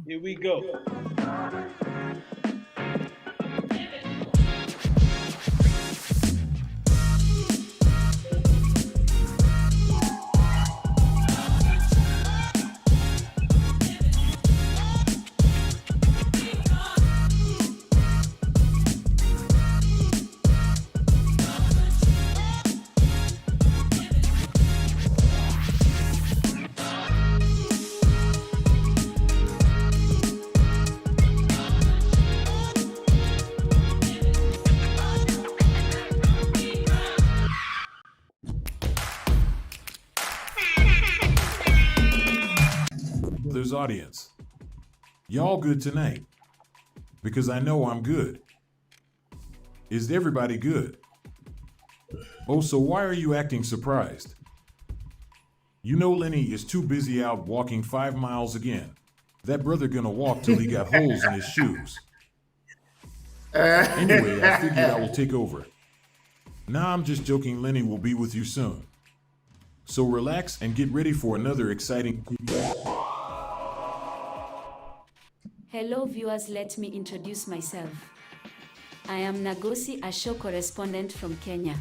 Here we go. There's audience. Y'all good tonight? Because I know I'm good. Is everybody good? Oh, so why are you acting surprised? You know Lenny is too busy out walking 5 miles again. That brother gonna walk till he got holes in his shoes. Anyway, I figured I will take over. Nah, I'm just joking. Lenny will be with you soon. So relax and get ready for another exciting. Hello viewers, let me introduce myself. I am Nagosi, a show correspondent from Kenya.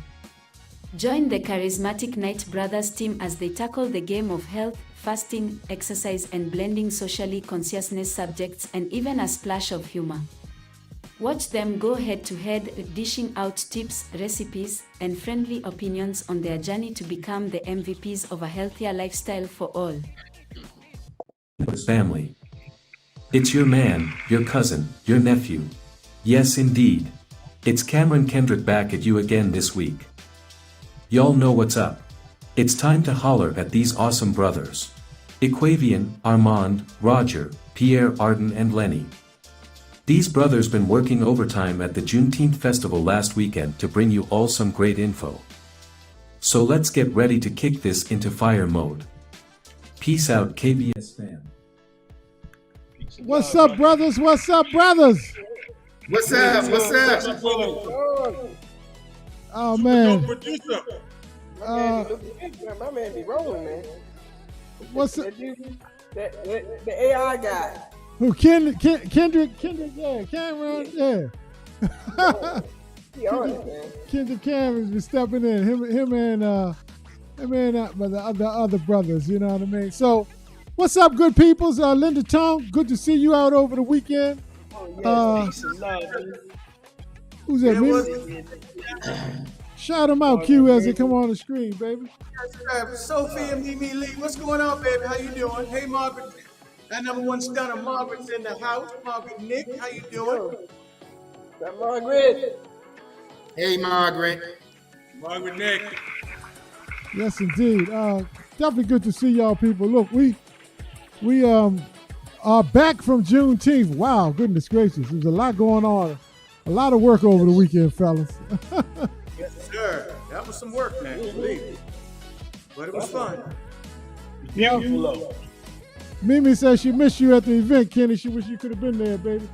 Join the charismatic Knight Brothers team as they tackle the game of health, fasting, exercise and blending socially consciousness subjects and even a splash of humor. Watch them go head to head, dishing out tips, recipes, and friendly opinions on their journey to become the MVPs of a healthier lifestyle for all. Family. It's your man, your cousin, your nephew. Yes, indeed. It's Cameron Kendrick back at you again this week. Y'all know what's up. It's time to holler at these awesome brothers. Equavian, Armand, Roger, Pierre, Arden and Lenny. These brothers been working overtime at the Juneteenth festival last weekend to bring you all some great info. So let's get ready to kick this into fire mode. Peace out, KBS fam. What's up, brothers? What's up, brothers? What's up? What's up? Oh man, My man be rolling, man. what's up? The AI guy. Who? Kendrick, yeah, Cameron, yeah. He on it, man. Kendrick Cameron's been stepping in. Him and the other brothers. You know what I mean? So, what's up, good peoples? Linda Tone, good to see you out over the weekend. Peace and love. Who's that? Mimi? Shout them out, Q, as they come on the screen, baby. Sophie and Mimi Lee, what's going on, baby? How you doing? Hey, Margaret. That number one stunner, Margaret's in the house. Margaret Nick, how you doing? That Margaret. Hey, Margaret. Margaret Nick. Yes, indeed. Definitely good to see y'all, people. Look, we are back from Juneteenth. Wow, goodness gracious. There's a lot going on. A lot of work over the weekend, fellas. Yes, sir. That was some work, man. Believe me. But it was fun. Beautiful. Mimi says she missed you at the event, Kenny. She wish you could have been there, baby.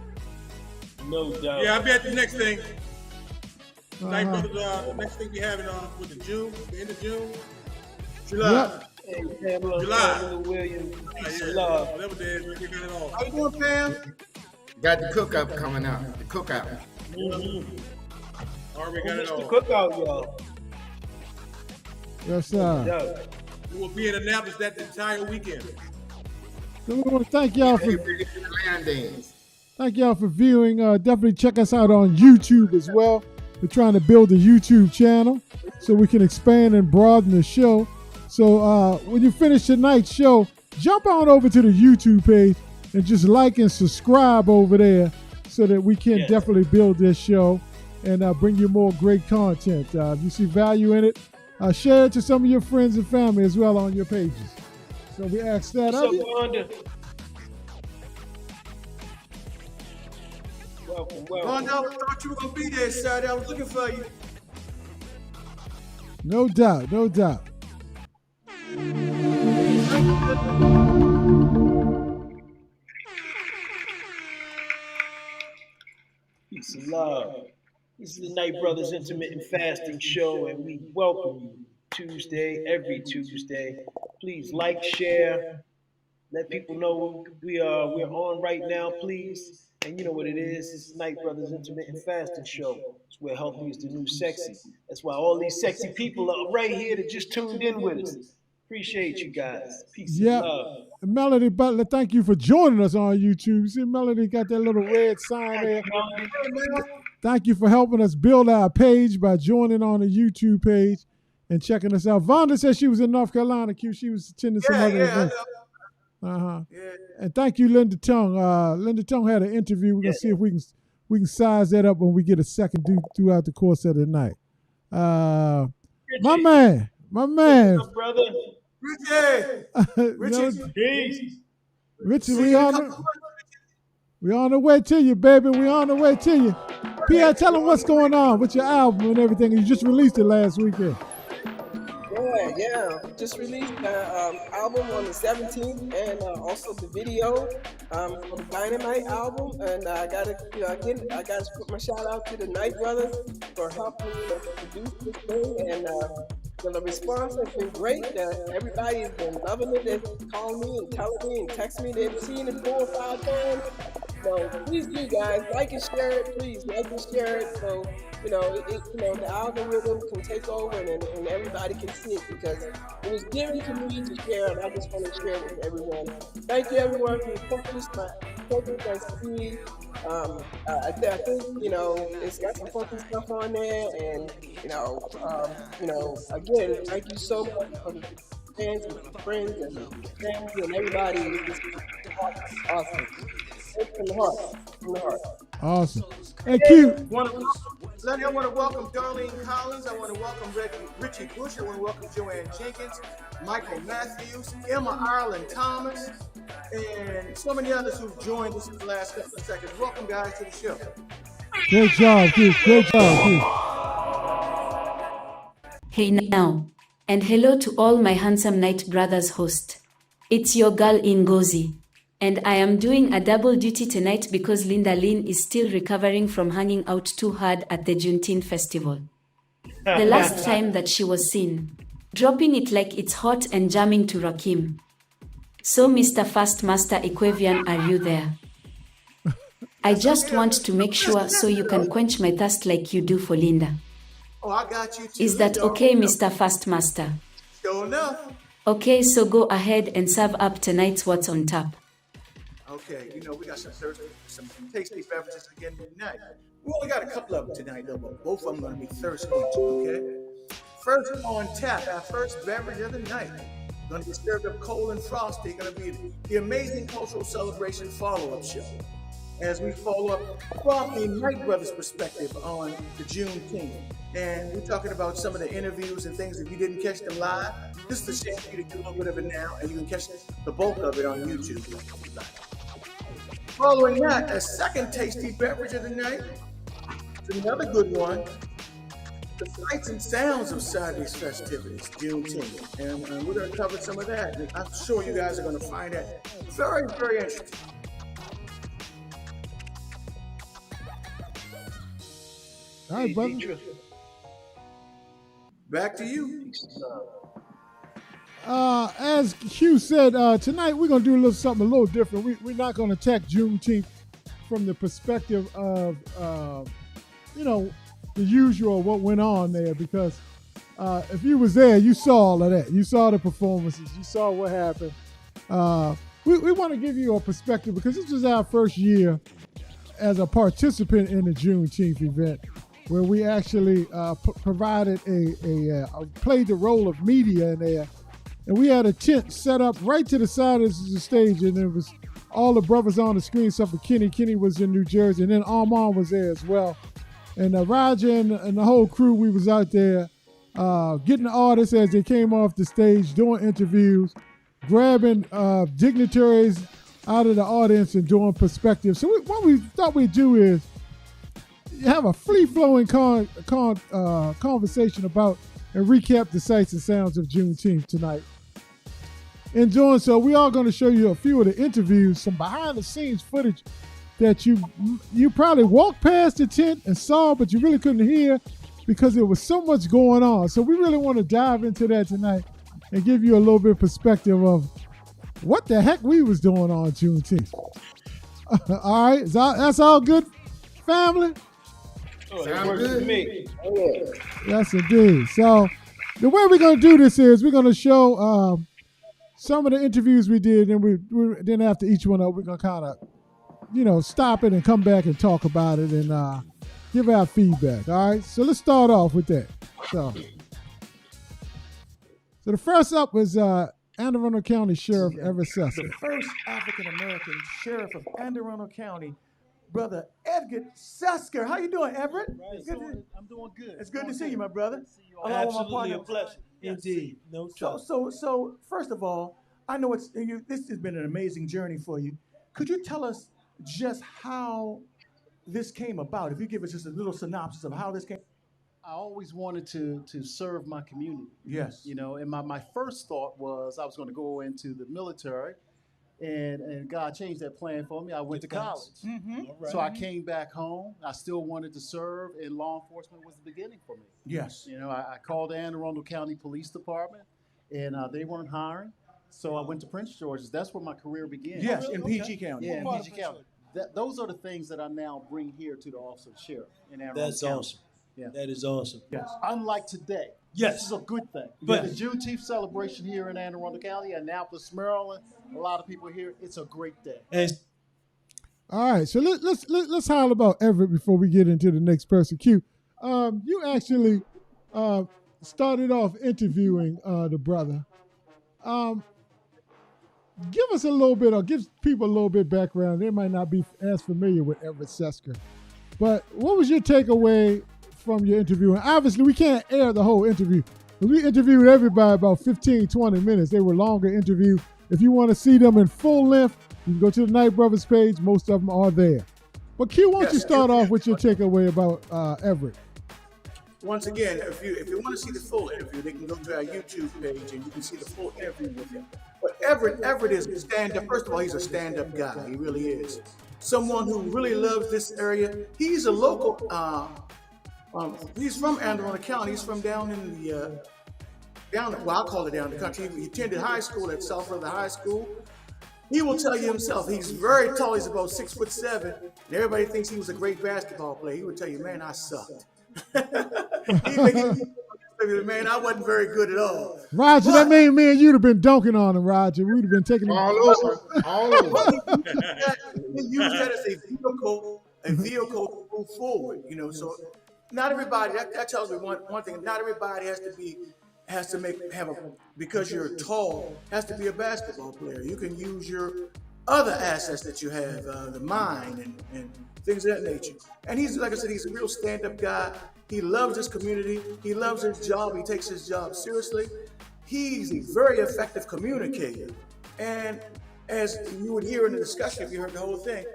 No doubt. Yeah, I'll be at the next thing. Uh-huh. The next thing we have it on with the end of June. July. Yep. Hey, Pamela, July. Pamela Williams. Peace and Yeah. love. Whatever it is, we got it all. How you doing, Pam? Got the cookup coming up. The cookout. Already got it The all. cookout, y'all. Yes, sir. Yeah. We will be in Annapolis that entire weekend. So we want to thank y'all for Landings. viewing. Definitely check us out on YouTube as well. We're trying to build a YouTube channel so we can expand and broaden the show. So when you finish tonight's show, jump on over to the YouTube page and just like and subscribe over there so that we can definitely build this show and bring you more great content. If you see value in it, share it to some of your friends and family as well on your pages. So we ask that What's of up, you. Wanda? Welcome. Wanda, I thought you were going to be there Saturday. I was looking for you. No doubt, no doubt. Peace and love. This is the Night Brothers Intermittent Fasting Show, and we welcome you every Tuesday. Please like, share, Let people know we're on right now, please. And you know what it is. It's the Night Brothers Intermittent Fasting Show. It's where healthy is the new sexy. That's why all these sexy people are right here that just tuned in with us. Appreciate you guys. Peace and Yep. love. Melody Butler, thank you for joining us on YouTube. See, Melody got that little red sign there. Thank you for helping us build our page by joining on the YouTube page and checking us out. Vonda said she was in North Carolina, Q. She was attending some other events. Uh-huh. Yeah. And thank you, Linda Tongue. Linda Tongue had an interview. We're gonna see if we can size that up when we get a second throughout the course of the night. My man. What's up, brother? Richie. Peace. Richie, we on the way to you, baby. We on the way to you. P.I., tell them what's going on with your album and everything. You just released it last weekend. Yeah. Just released the album on the 17th, and also the video for the Dynamite album. And I gotta put my shout out to the Night Brothers for helping produce this thing. And the response has been great. Everybody has been loving it. They've called me and telling me and texting me they've seen it 4 or 5 times. So please do, guys, like and share it. Please like and share it. So the algorithm can take over and everybody can see it, because it was given to me to share, and I just want to share it with everyone. Thank you, everyone, for your focus, my speed. I think it's got some funky stuff on there, and again, thank you so much for the fans and the friends and the family and everybody. It's awesome. It's from the heart. Awesome. Hey, Q. I want to welcome Darlene Collins. I want to welcome Richie Bush. I want to welcome Joanne Jenkins, Michael Matthews, Emma Ireland Thomas, and so many others who've joined us in the last couple of seconds. Welcome, guys, to the show. Great job, Q. Great job, Q. Hey now, and hello to all my handsome Night Brothers host. It's your girl Ngozi. And I am doing a double duty tonight because Linda Lynn is still recovering from hanging out too hard at the Juneteenth festival. The last time that she was seen, dropping it like it's hot and jamming to Rakim. So Mr. Fast Master Equavian, are you there? I just want to make sure so you can quench my thirst like you do for Linda. Oh, I got you too. Is that okay, Mr. Fast Master? Sure enough. Okay, so go ahead and serve up tonight's What's on Tap. Okay, we got some tasty beverages again tonight. We only got a couple of them tonight, though, but both of them going to be thirst quenching, okay? First on tap, our first beverage of the night. Going to be served up cold and frosty. Going to be the Amazing Cultural Celebration follow-up show, as we follow up from the Night Brothers perspective on the Juneteenth. And we're talking about some of the interviews and things. If you didn't catch them live, this is a chance for you to do a little bit of it now, and you can catch the bulk of it on YouTube. Following that, a second tasty beverage of the night. It's another good one. The sights and sounds of Saturday's festivities, Juneteenth. And we're going to cover some of that. And I'm sure you guys are going to find that very, very interesting. All right, brother. Back to you. As Q said, tonight we're going to do something a little different. We're not going to attack Juneteenth from the perspective of, the usual what went on there, because if you was there, you saw all of that. You saw the performances. You saw what happened. We want to give you a perspective, because this is our first year as a participant in the Juneteenth event, where we actually provided played the role of media in there. And we had a tent set up right to the side of the stage, and it was all the brothers on the screen, except for Kenny. Kenny was in New Jersey, and then Armand was there as well. And Roger and the whole crew, we was out there getting the artists as they came off the stage, doing interviews, grabbing dignitaries out of the audience and doing perspective. So what we thought we'd do is have a free-flowing conversation about and recap the sights and sounds of Juneteenth tonight. In doing so, we are going to show you a few of the interviews, some behind-the-scenes footage that you probably walked past the tent and saw, but you really couldn't hear because there was so much going on. So we really want to dive into that tonight and give you a little bit of perspective of what the heck we was doing on Juneteenth. All right, that's all good, family? Oh, that Sound works good? for me. Yes, indeed. So the way we're going to do this is we're going to show some of the interviews we did, and we then after each one of we're going to kind of, stop it and come back and talk about it and give our feedback. All right, so let's start off with that. So the first up was Anne Arundel County Sheriff Everett Sesker. The first African-American sheriff of Anne Arundel County, Brother Edgar Sesker. How you doing, Everett? I'm doing good. It's good to see you, my brother. Along with my Absolutely partner. a pleasure. Indeed. No So, trouble. so first of all, I know this has been an amazing journey for you. Could you tell us just how this came about? If you give us just a little synopsis of how this came. I always wanted to serve my community, Yes. and my first thought was I was going to go into the military, and God changed that plan for me. I went to college. Mm-hmm. So I came back home. I still wanted to serve, and law enforcement was the beginning for me. Yes. I called the Anne Arundel County Police Department, and they weren't hiring. So I went to Prince George's. That's where my career began. Yes, in PG County. Yeah, in PG County. Those are the things that I now bring here to the office of sheriff in Anne Arundel That's County. awesome. Yeah. That is awesome. Yes. Unlike today. Yes. This is a good thing. But- But the Juneteenth celebration here in Anne Arundel County, Annapolis, Maryland, a lot of people here, it's a great day. And All right, so let's holler about Everett before we get into the next person. Q, you actually started off interviewing the brother. Give us a little bit, or give people a little bit background. They might not be as familiar with Everett Sesker, but what was your takeaway from your interview? And obviously, we can't air the whole interview. We interviewed everybody about 15, 20 minutes. They were longer interviews. If you want to see them in full length, you can go to the Night Brothers page. Most of them are there. But Q, why don't you start off with your takeaway about Everett? Once again, if you want to see the full interview, they can go to our YouTube page and you can see the full interview with him. But Everett is a stand-up. First of all, he's a stand-up guy. He really is. Someone who really loves this area. He's a local. He's from Anne Arundel County. He's from down in the I call it down the country. He attended high school at South River High School. He will tell you himself. He's very tall. He's about 6'7", and everybody thinks he was a great basketball player. He would tell you, man, I sucked. Man, I wasn't very good at all. Roger, that mean me and you'd have been dunking on him, Roger. We'd have been taking him All over. He used that as a vehicle to move forward. So not everybody. That tells me one thing. Not everybody because you're tall has to be a basketball player. You can use your other assets that you have, the mind and things of that nature. And he's, like I said, he's a real stand-up guy. He loves his community. He loves his job. He takes his job seriously. He's a very effective communicator. And as you would hear in the discussion, if you heard the whole thing,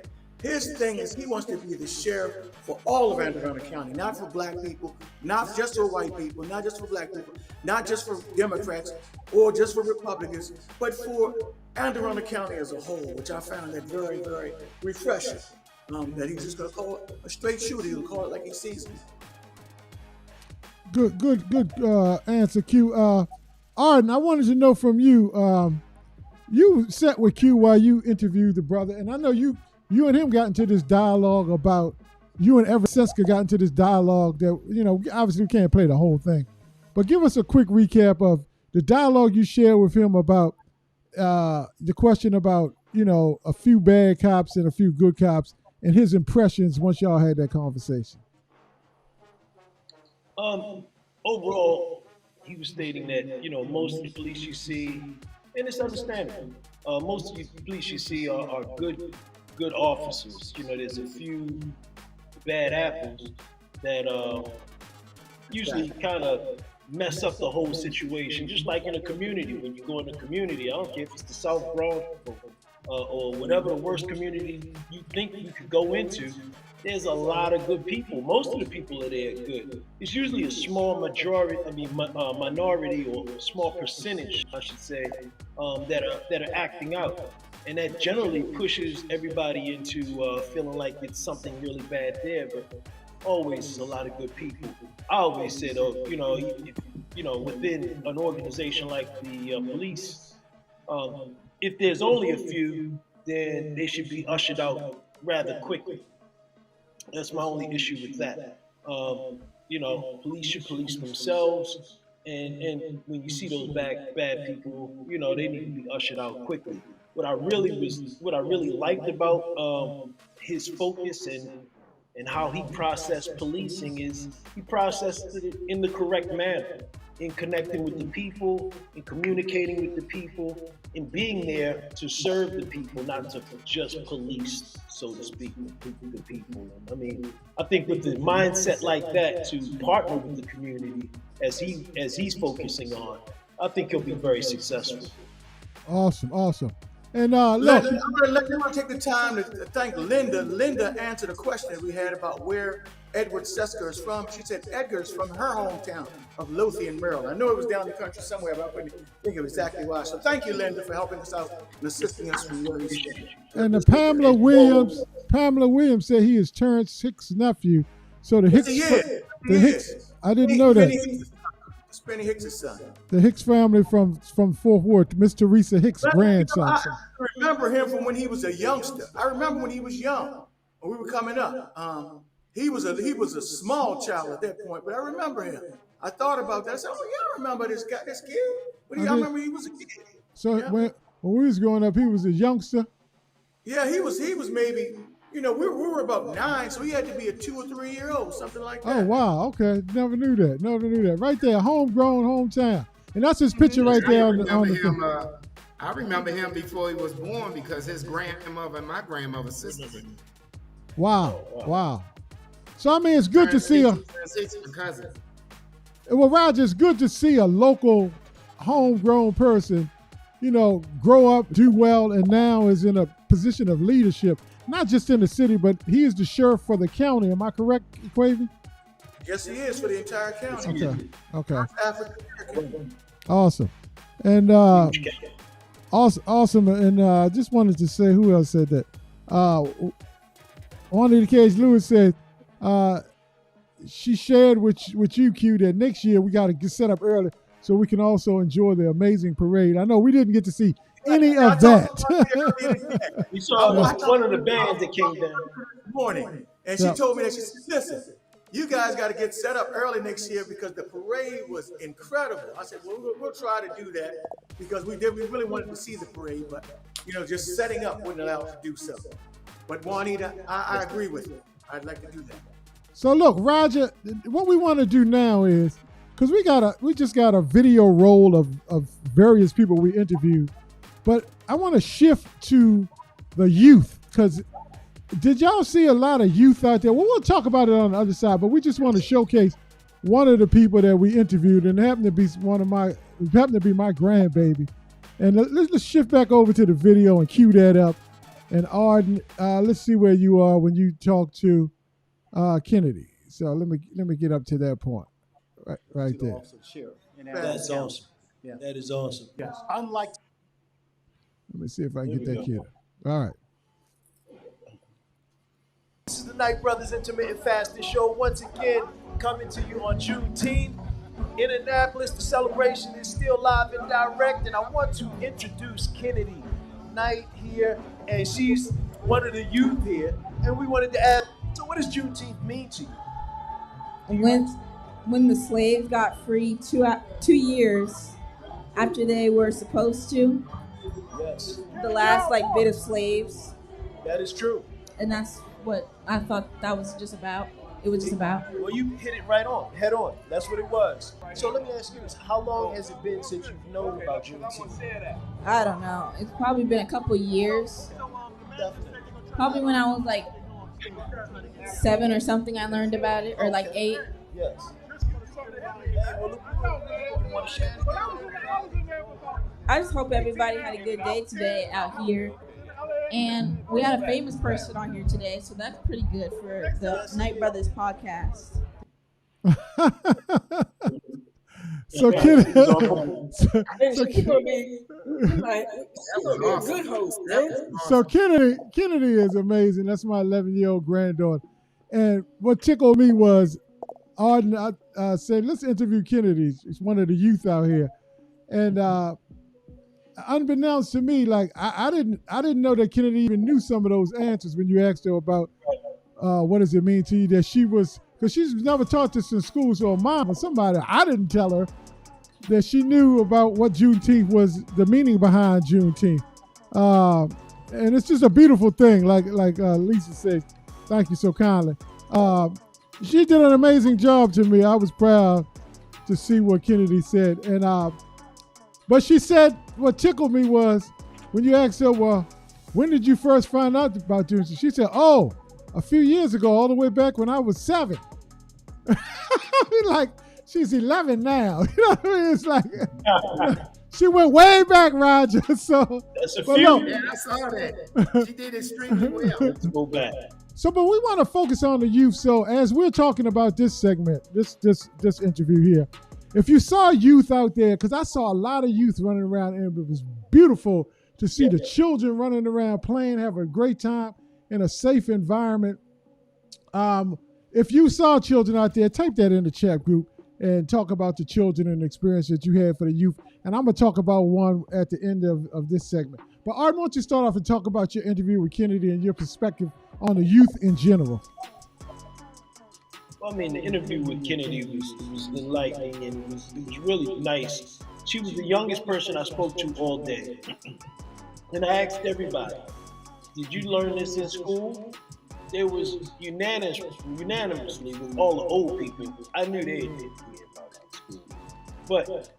his thing is he wants to be the sheriff for all of Anne Arundel County, not for black people, not just for white people, not just for black people, not just for Democrats or just for Republicans, but for Anne Arundel County as a whole, which I found that very, very refreshing. That he's just going to call it a straight shooter. He'll call it like he sees it. Good answer, Q. Arden, I wanted to know from you. You sat with Q while you interviewed the brother, and I know you and him got into this dialogue about, you and Everett Sesker got into this dialogue that, obviously we can't play the whole thing, but give us a quick recap of the dialogue you shared with him about the question about, a few bad cops and a few good cops, and his impressions once y'all had that conversation. Overall, he was stating that, most of the police you see, and it's understandable, most of the police you see are good officers. There's a few bad apples that usually kind of mess up the whole situation. Just like in a community, when you go in a community, I don't care if it's the South Bronx or whatever the worst community you think you could go into, there's a lot of good people. Most of the people are there good. It's usually a small minority or a small percentage, I should say, that are acting out. And that generally pushes everybody into feeling like it's something really bad there, but always is a lot of good people. I always said, within an organization like the police, if there's only a few, then they should be ushered out rather quickly. That's my only issue with that. Police should police themselves, and when you see those bad people, they need to be ushered out quickly. What I really liked about his focus and how he processed policing is he processed it in the correct manner, in connecting with the people, in communicating with the people, in being there to serve the people, not to just police, so to speak, the people. I mean, I think with the mindset like that to partner with the community as he's focusing on, I think he'll be very successful. Awesome. And look, I'm gonna take the time to thank Linda. Linda answered a question that we had about where Edward Sesker is from. She said Edgar's from her hometown of Lothian, Maryland. I know it was down the country somewhere, but I couldn't think of exactly why. So thank you, Linda, for helping us out and assisting us from your issue. And Pamela Williams said he is Terrence Hicks' nephew. So the Hicks, I didn't know that. Spenny Hicks' son. The Hicks family from Fort Worth, Miss Teresa Hicks' grandson. I remember him from when he was a youngster. I remember when he was young, when we were coming up. He was a small child at that point, but I remember him. I thought about that. I said, "Oh yeah, I remember this guy, this kid." But I remember he was a kid. So when we was growing up, he was a youngster. Yeah, he was maybe. We were about 9, so he had to be a 2 or 3 year old, something like that. Oh wow, okay, never knew that. Right there, homegrown, hometown, and that's his picture right there on the. I remember him before he was born because his grandmother and my grandmother sisters. Wow. So I mean, it's good to see a cousin. Well, Roger, it's good to see a local, homegrown person, grow up, do well, and now is in a position of leadership. Not just in the city, but he is the sheriff for the county. Am I correct, Quavy? Yes, he is for the entire county. Okay. African. Awesome. And awesome. And I just wanted to say, who else said that? Juanita Cage Lewis said she shared with you, Q, that next year we got to get set up early so we can also enjoy the amazing parade. I know we didn't get to see any of that. We saw one of the bands that came down this morning, and she told me that she said, "Listen, you guys got to get set up early next year because the parade was incredible." I said, "Well, we'll try to do that because we really wanted to see the parade, but just setting up wouldn't allow us to do so." But Juanita, I agree with you. I'd like to do that. So look, Roger, what we want to do now is because we just got a video roll of various people we interviewed. But I want to shift to the youth because did y'all see a lot of youth out there? Well, we'll talk about it on the other side, but we just want to showcase one of the people that we interviewed, and it happened to be my grandbaby. And let's shift back over to the video and cue that up. And Arden, let's see where you are when you talk to Kennedy. So let me get up to that point right there. That's awesome. Yeah. That is awesome. Yes. Unlike. Let me see if I can get that kid. All right. This is the Night Brothers Intermittent Fasting Show. Once again, coming to you on Juneteenth in Annapolis. The celebration is still live and direct, and I want to introduce Kennedy Knight here, and she's one of the youth here. And we wanted to ask, so what does Juneteenth mean to you? When the slaves got free 2 years after they were supposed to. Yes. The last bit of slaves. That is true. And that's what I thought that was just about. It was just about. Well, you hit it right on, head on. That's what it was. So let me ask you this: how long has it been since you've known about Juneteenth? I don't know. It's probably been a couple years. Definitely. Probably when I was 7 or something, I learned about it, or 8. Yes. I just hope everybody had a good day today out here. And we had a famous person on here today, so that's pretty good for the Night Brothers podcast. So Kennedy, good host. So Kennedy is amazing. That's my 11-year-old granddaughter. And what tickled me was Arden said, let's interview Kennedy. She's one of the youth out here. And unbeknownst to me, like I didn't know that Kennedy even knew some of those answers when you asked her about what does it mean to you that she was, because she's never taught this in school. So mom or somebody, I didn't tell her that she knew about what Juneteenth was, the meaning behind Juneteenth. And it's just a beautiful thing, like Lisa said. Thank you so kindly. She did an amazing job to me. I was proud to see what Kennedy said. And but she said what tickled me was when you asked her, well, when did you first find out about Juneteenth? She said, oh, a few years ago, all the way back when I was 7. Like, she's 11 now. You know what I mean? It's like, she went way back, Roger. So that's a few. Yeah, I saw that. She did extremely well. Let's go back. So, but we want to focus on the youth. So, as we're talking about this segment, this interview here, if you saw youth out there, because I saw a lot of youth running around, and it was beautiful to see the children running around, playing, having a great time in a safe environment. If you saw children out there, type that in the chat group and talk about the children and the experience that you had for the youth. And I'm going to talk about one at the end of this segment. But Art, why don't you start off and talk about your interview with Kennedy and your perspective on the youth in general? Well, I mean, the interview with Kennedy was enlightening, and it was really nice. She was the youngest person I spoke to all day. And I asked everybody, did you learn this in school? There was unanimously with all the old people. I knew they didn't hear about that school. But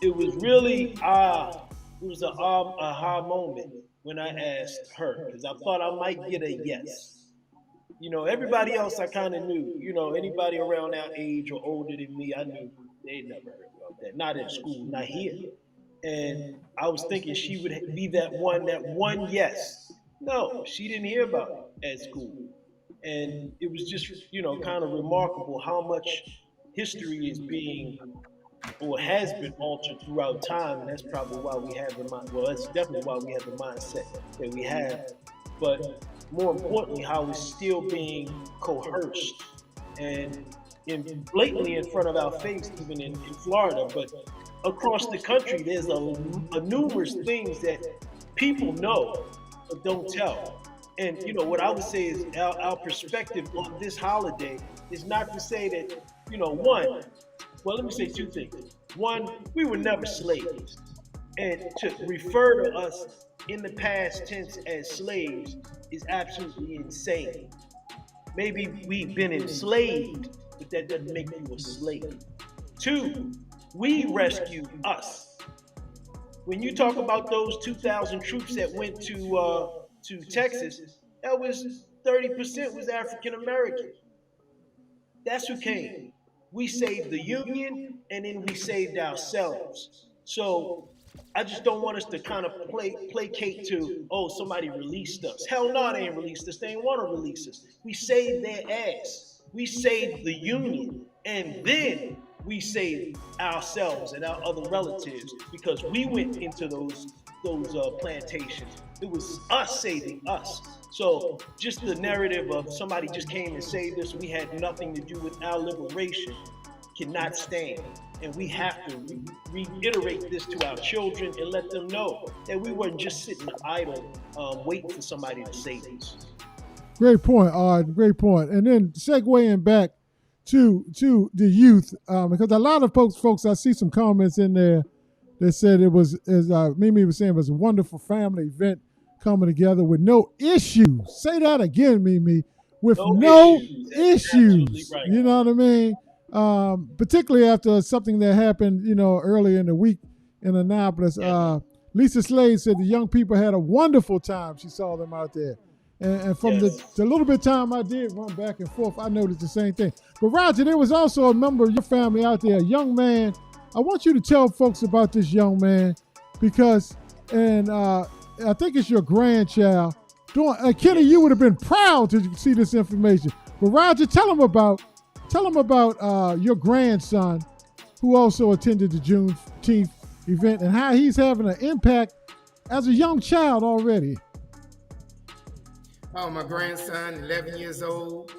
it was really it was an aha moment when I asked her, because I thought I might get a yes. You know, everybody else I kind of knew. You know, anybody around our age or older than me, I knew they never heard about that. Not in school, not here. And I was thinking she would be that one yes. No, she didn't hear about it at school. And it was just, you know, kind of remarkable how much history is being or has been altered throughout time. And that's probably why we have the mind. Well, that's definitely why we have the mindset that we have. But more importantly, how it's still being coerced and blatantly in front of our face, even in Florida. But across the country, there's a numerous things that people know but don't tell. And you know what I would say is our perspective on this holiday is not to say that, you know, let me say two things. One, we were never slaves. And to refer to us in the past tense as slaves is absolutely insane. Maybe we've been enslaved, but that doesn't make you a slave. Two, we rescued us. When you talk about those 2,000 troops that went to Texas, that was 30% was African American. That's who came. We saved the Union, and then we saved ourselves. So I just don't want us to kind of placate to, oh, somebody released us. Hell no, they ain't released us. They ain't want to release us. We saved their ass. We saved the Union, and then we saved ourselves and our other relatives because we went into those plantations. It was us saving us. So just the narrative of somebody just came and saved us, we had nothing to do with our liberation, cannot stand. And we have to reiterate this to our children and let them know that we weren't just sitting idle, waiting for somebody to save us. Great point, Art. Great point. And then segueing back to the youth, because a lot of folks, I see some comments in there that said it was, as Mimi was saying, it was a wonderful family event coming together with no issues. Say that again, Mimi. With no issues. Right. You know what I mean? Particularly after something that happened, you know, earlier in the week in Annapolis. Lisa Slade said the young people had a wonderful time. She saw them out there. And from the little bit of time I did run back and forth, I noticed the same thing. But Roger, there was also a member of your family out there, a young man. I want you to tell folks about this young man because, and I think it's your grandchild. Kenny, you would have been proud to see this information. But Roger, tell him about your grandson who also attended the Juneteenth event and how he's having an impact as a young child already. Oh, my grandson, 11 years old,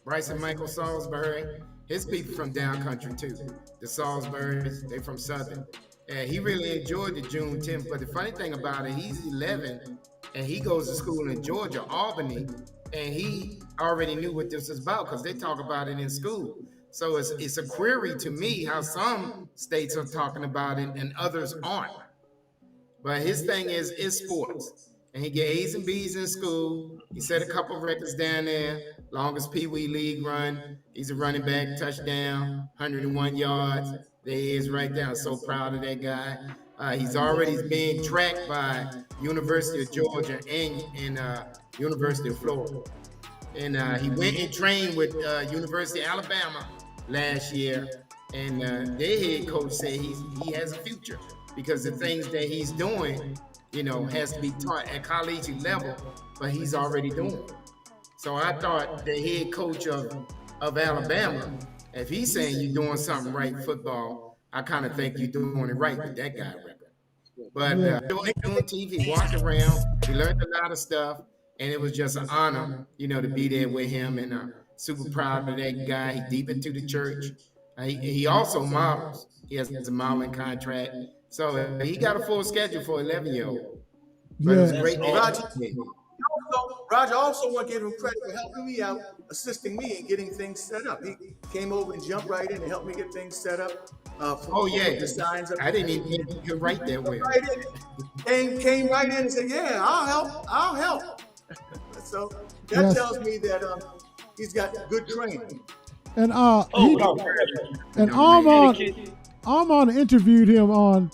Bryson Michael Salisbury. His people from down country too. The Salisburys, they from Southern. And he really enjoyed the Juneteenth. But the funny thing about it, he's 11 and he goes to school in Georgia, Albany, and he already knew what this was about because they talk about it in school. So it's a query to me how some states are talking about it and others aren't. But his thing is sports. And he get A's and B's in school. He set a couple of records down there. Longest Pee Wee League run. He's a running back, touchdown, 101 yards. There he is right there. I'm so proud of that guy. He's already being tracked by University of Georgia and University of Florida. And he went and trained with University of Alabama last year. And their head coach said he has a future because the things that he's doing, you know, has to be taught at collegiate level, but he's already doing it. So I thought the head coach of Alabama, if he's saying you're doing something right in football, I kind of think you're doing it right with that guy. But doing TV, he walked around, he learned a lot of stuff, and it was just an honor, you know, to be there with him. And super proud of that guy. He deep into the church. He also models. He has a modeling contract. So he got a full schedule for 11-year-old. But it was great. Roger, I also want to give him credit for helping me out, assisting me in getting things set up. He came over and jumped right in and helped me get things set up. Designs. I didn't even think you could write that way. Came right in and said, "Yeah, I'll help." So that tells me that he's got good training. And Armand interviewed him on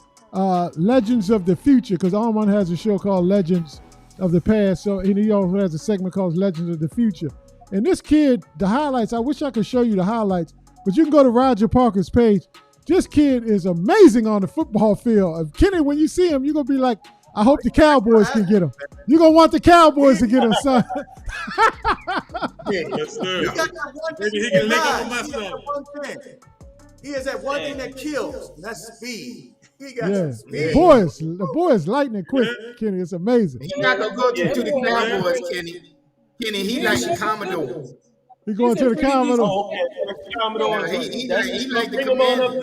Legends of the Future, because Armand has a show called Legends of the Past. So and he also has a segment called Legends of the Future. And this kid, the highlights, I wish I could show you the highlights, but you can go to Roger Parker's page. This kid is amazing on the football field. Kenny, when you see him, you're going to be like, I hope the Cowboys can get him. You're going to want the Cowboys to get him, son. Yes, sir. Maybe he can link up with myself. He has that one thing that kills, and that's speed. He got speed. The boy is lightning quick, Kenny. It's amazing. He's not going to go to the Cowboys, Kenny. Kenny, he like the Commodores. He going to the Commodores. Oh, okay. Commodores. He like the Commanders.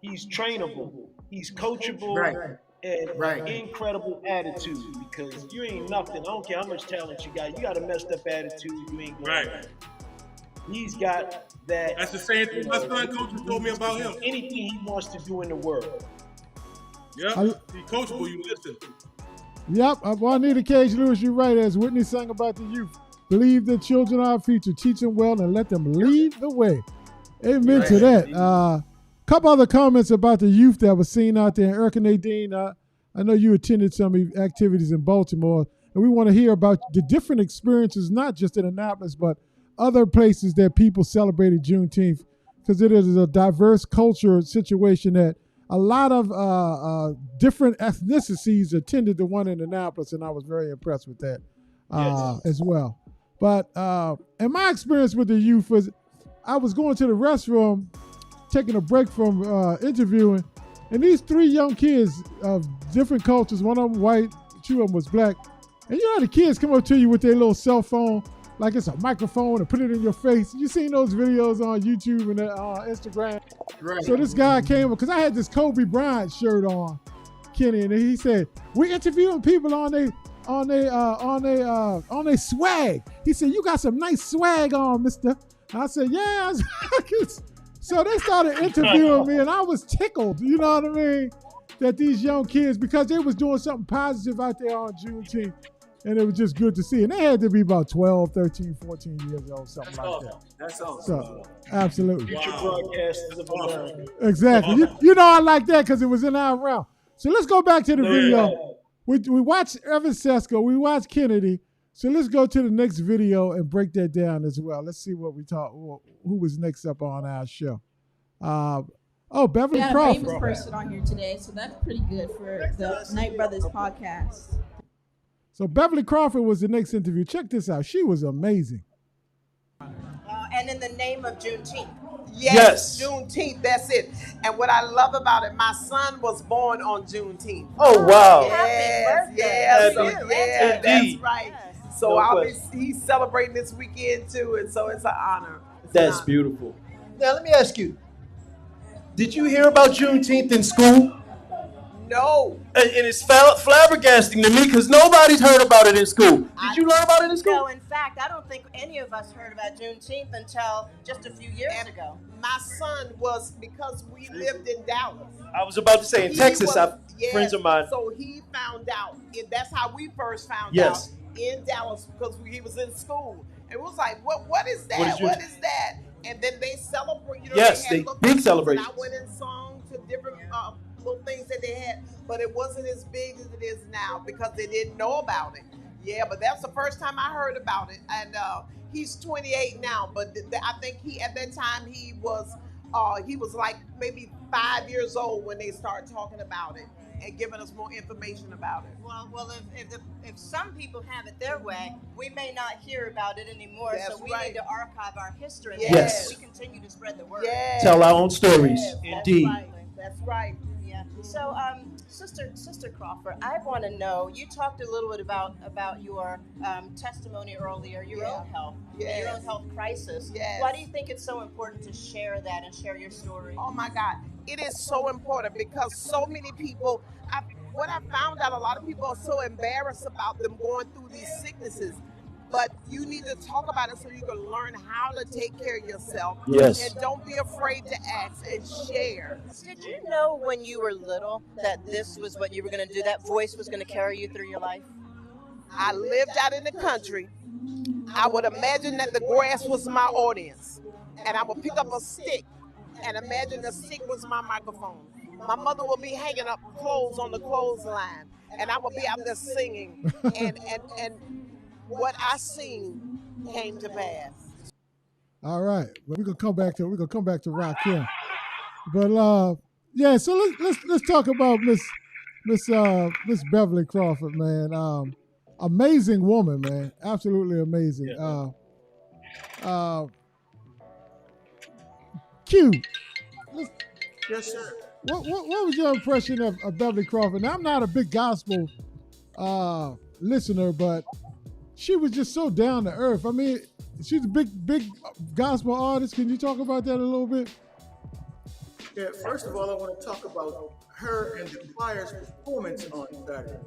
He's trainable, he's coachable, and incredible attitude, because you ain't nothing. I don't care how much talent you got a messed up attitude, you ain't going right. He's got that. That's the same thing my son coach told me about him. Anything he wants to do in the world. Yep, he's coachable, you listen. Yep, Juanita Cage Lewis, you're right. As Whitney sang about the youth, believe the children are our future, teach them well, and let them lead the way. Amen to that. Couple other comments about the youth that was seen out there. Erica Nadine, I know you attended some activities in Baltimore, and we want to hear about the different experiences, not just in Annapolis, but other places that people celebrated Juneteenth, because it is a diverse culture situation that a lot of different ethnicities attended the one in Annapolis, and I was very impressed with that as well. But in my experience with the youth was, I was going to the restroom, taking a break from interviewing, and these three young kids of different cultures, one of them white, two of them was black, and you know the kids come up to you with their little cell phone, like it's a microphone, and put it in your face. You seen those videos on YouTube and Instagram? Right. So this guy came up, because I had this Kobe Bryant shirt on, Kenny, and he said, "We interviewing people on their swag." He said, "You got some nice swag on, mister." I said, "Yeah." So they started interviewing me, and I was tickled, you know what I mean, that these young kids, because they was doing something positive out there on Juneteenth, and it was just good to see. And they had to be about 12, 13, 14 years old, something like that. That's awesome. So, absolutely. Future broadcasters of America. Exactly. You know I like that because it was in our realm. So let's go back to the video. We watched Evan Sesko. We watched Kennedy. So let's go to the next video and break that down as well. Let's see what we talk. Who was next up on our show? Beverly Crawford. We got a famous person on here today, so that's pretty good for the Knight Brothers podcast. So Beverly Crawford was the next interview. Check this out. She was amazing. And in the name of Juneteenth. Yes, Juneteenth, that's it. And what I love about it, my son was born on Juneteenth. Oh, wow. Yes, that's right. So he's celebrating this weekend too, and so it's an honor. That's beautiful. Now let me ask you: did you hear about Juneteenth in school? No. And it's flabbergasting to me because nobody's heard about it in school. Did you learn about it in school? No, in fact, I don't think any of us heard about Juneteenth until just a few years ago. My son was, because we lived in Dallas. I was about to say in Texas, friends of mine. So he found out. That's how we first found Yes. out in Dallas because he was in school. And it was like, what is that? What is that? And then they celebrate. Yes, they had they little big things, celebrations. And I went and sung to different little things that they had, but it wasn't as big as it is now because they didn't know about it. Yeah, but that's the first time I heard about it. And he's 28 now, but I think at that time he was like maybe 5 years old when they started talking about it and giving us more information about it. Well, if some people have it their way, we may not hear about it anymore. That's so we right. need to archive our history. Yes. So we continue to spread the word. Yes. Tell our own stories. Yes, Indeed. That's right. Yeah. So, Sister Crawford, I want to know. You talked a little bit about your testimony earlier, your own health, your own health crisis. Yes. Why do you think it's so important to share that and share your story? Oh my God, it is so important because so many people. What I found out, a lot of people are so embarrassed about them going through these sicknesses. But you need to talk about it so you can learn how to take care of yourself. Yes. And don't be afraid to ask and share. Did you know when you were little that this was what you were going to do? That voice was going to carry you through your life? I lived out in the country. I would imagine that the grass was my audience. And I would pick up a stick and imagine the stick was my microphone. My mother would be hanging up clothes on the clothesline. And I would be out there singing. And what I seen came to pass. All right, well, we're gonna come back to Rakim, but yeah. So let's talk about Miss Beverly Crawford, man. Amazing woman, man. Absolutely amazing. Q. Yes, sir. What was your impression of Beverly Crawford? Now, I'm not a big gospel listener, but she was just so down to earth. I mean, she's a big gospel artist. Can you talk about that a little bit? Yeah, first of all, I want to talk about her and the choir's performance on Saturday.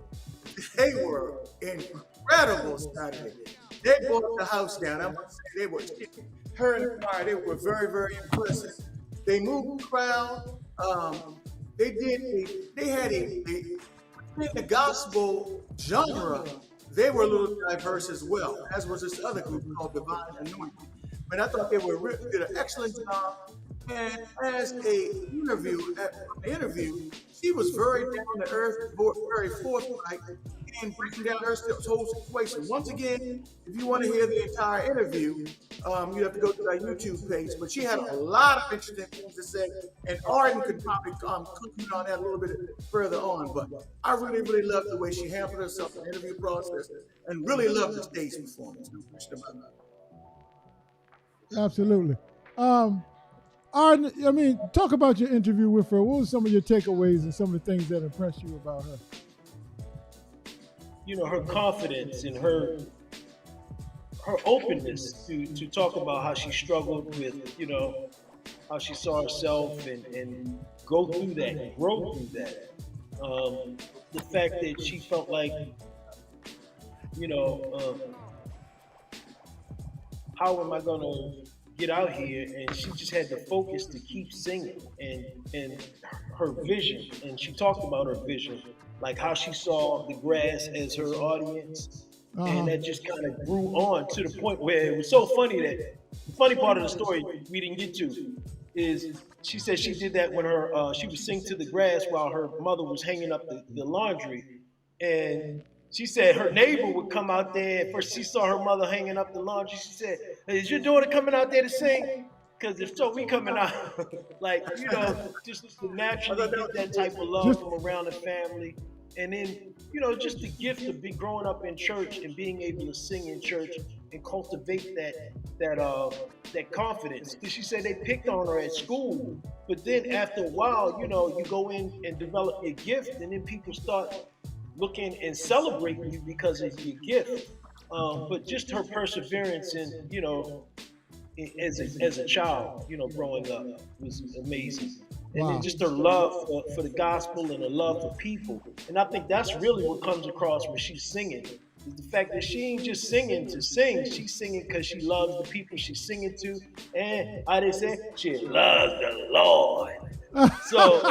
They were incredible Saturday. They brought the house down. I must say, her and the choir, they were very, very impressive. They moved the crowd. They had in the gospel genre, they were a little diverse as well, as was this other group called Divine Anointing. But I thought they did an excellent job. And as an interview, she was very down to earth, very forthright, and breaking down her whole situation. Once again, if you want to hear the entire interview, you have to go to our YouTube page. But she had a lot of interesting things to say, and Arden could probably comment on that a little bit further on. But I really, really loved the way she handled herself in the interview process, and really loved the stage performance. Absolutely. Arden, I mean, talk about your interview with her. What were some of your takeaways and some of the things that impressed you about her? You know, her confidence and her openness to talk about how she struggled with, you know, how she saw herself and go through that and grow through that. The fact that she felt like, you know, how am I going to get out here? And she just had the focus to keep singing and her vision. And she talked about her vision, like how she saw the grass as her audience. And that just kind of grew on to the point where it was so funny that the funny part of the story we didn't get to is she said she did that when she would sing to the grass while her mother was hanging up the laundry. And she said her neighbor would come out there. First, she saw her mother hanging up the laundry. She said, "Hey, is your daughter coming out there to sing? Because if so, we coming out." Like, you know, just to naturally get that type of love from around the family. And then, you know, just the gift of growing up in church and being able to sing in church and cultivate that confidence. Because she said they picked on her at school. But then after a while, you know, you go in and develop your gift, and then people start looking and celebrating you because of your gift. But just her perseverance and, you know, as a child, you know, growing up was amazing. And Wow. then just her love for the gospel and her love for people. And I think that's really what comes across when she's singing. Is the fact that she ain't just singing to sing. She's singing because she loves the people she's singing to. And how they say, she loves the Lord. So,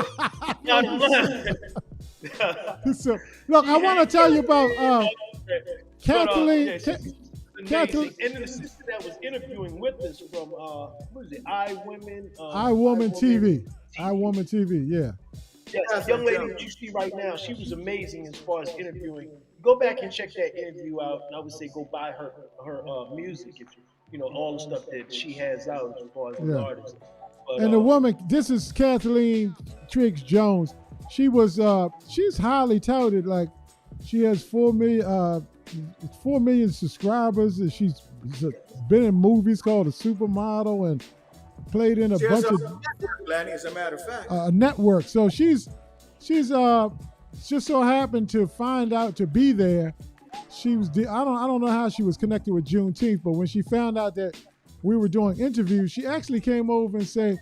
So, look, I want to tell you about Kathleen. Kathleen, and then the sister that was interviewing with us from what is it, iWomen TV. iWoman TV, yeah. Yes, the young lady that you see right now, she was amazing as far as interviewing. Go back and check that interview out, and I would say go buy her music, if you know all the stuff that she has out as far as an artist. But, and the woman, this is Kathleen Triggs Jones. She was she's highly touted. Like she has 4 million subscribers, and she's been in movies called A Supermodel and played in a bunch of network, Lanny, as a matter of fact. Network. So she's just so happened to find out to be there. She was I don't know how she was connected with Juneteenth, but when she found out that we were doing interviews, she actually came over and said,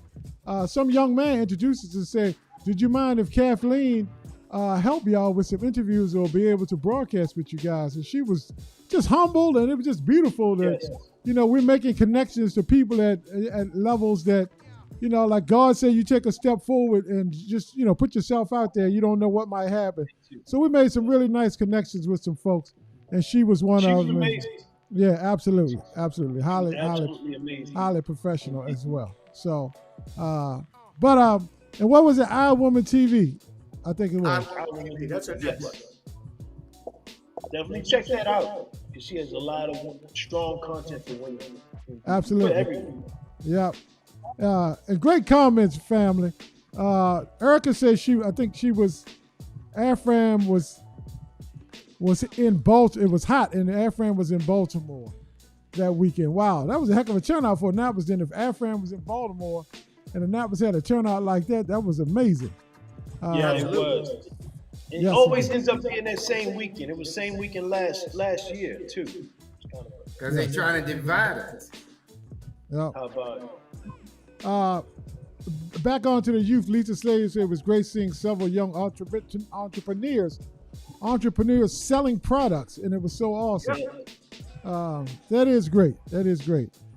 some young man introduced us and said, "Did you mind if Kathleen help y'all with some interviews or be able to broadcast with you guys?" And she was just humbled, and it was just beautiful that, you know, we're making connections to people at levels that, you know, like God said, you take a step forward and just, you know, put yourself out there. You don't know what might happen. So we made some really nice connections with some folks, and she was one of them. Yeah, absolutely. Highly amazing. Highly professional as well. So, and what was it? iWoman TV, I think it was. iWoman TV, that's her network. Definitely check that out, because she has a lot of strong content for women. Absolutely. For everyone. Yeah. And great comments, family. Erica says I think she was, Afram was in Baltimore. It was hot, and Afram was in Baltimore that weekend. Wow, that was a heck of a turnout for Annapolis. Then if Afram was in Baltimore and Annapolis had a turnout like that, that was amazing. Yeah, it was. It always ends up being that same weekend. It was same weekend last year too. Because they're trying to divide us. Yep. How about it? Back on to the youth. Lisa Slater said it was great seeing several young entrepreneurs selling products, and it was so awesome. That is great.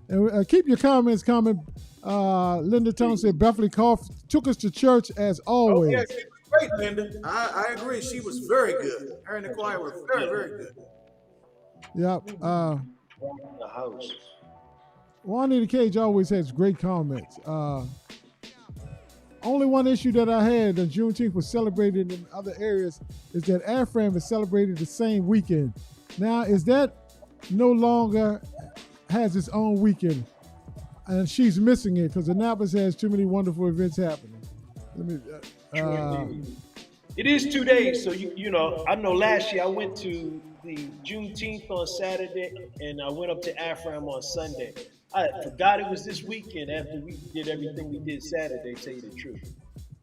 And keep your comments coming. Linda Tone said Beverly Koff took us to church as always. Oh, yeah, she was great, Linda. I agree. She was very good. Her and the choir were very, very good. Yep. The house. Juanita Cage always has great comments. Only one issue that I had that Juneteenth was celebrated in other areas is that Afram is celebrated the same weekend. Now, is that no longer has its own weekend? And she's missing it because Annapolis has too many wonderful events happening. It is 2 days, so you know. I know last year I went to the Juneteenth on Saturday, and I went up to Afram on Sunday. I forgot it was this weekend after we did everything we did Saturday, to tell you the truth.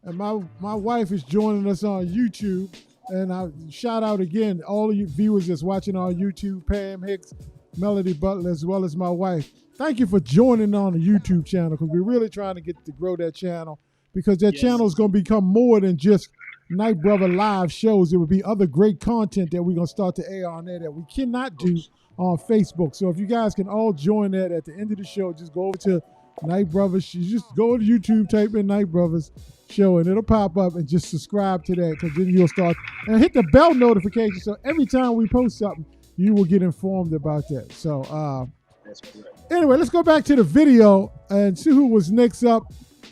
And my wife is joining us on YouTube, and I shout out again all of you viewers that's watching on YouTube, Pam Hicks, Melody Butler, as well as my wife. Thank you for joining on the YouTube channel, because we're really trying to get to grow that channel, because that channel is going to become more than just Night Brother live shows. It will be other great content that we're going to start to air on there that we cannot do on Facebook. So if you guys can all join that at the end of the show, just go over to Night Brothers. Just go to YouTube, type in Night Brothers show, and it'll pop up, and just subscribe to that, because then you'll start, and hit the bell notification, so every time we post something, you will get informed about that. So that's correct. Anyway, let's go back to the video and see who was next up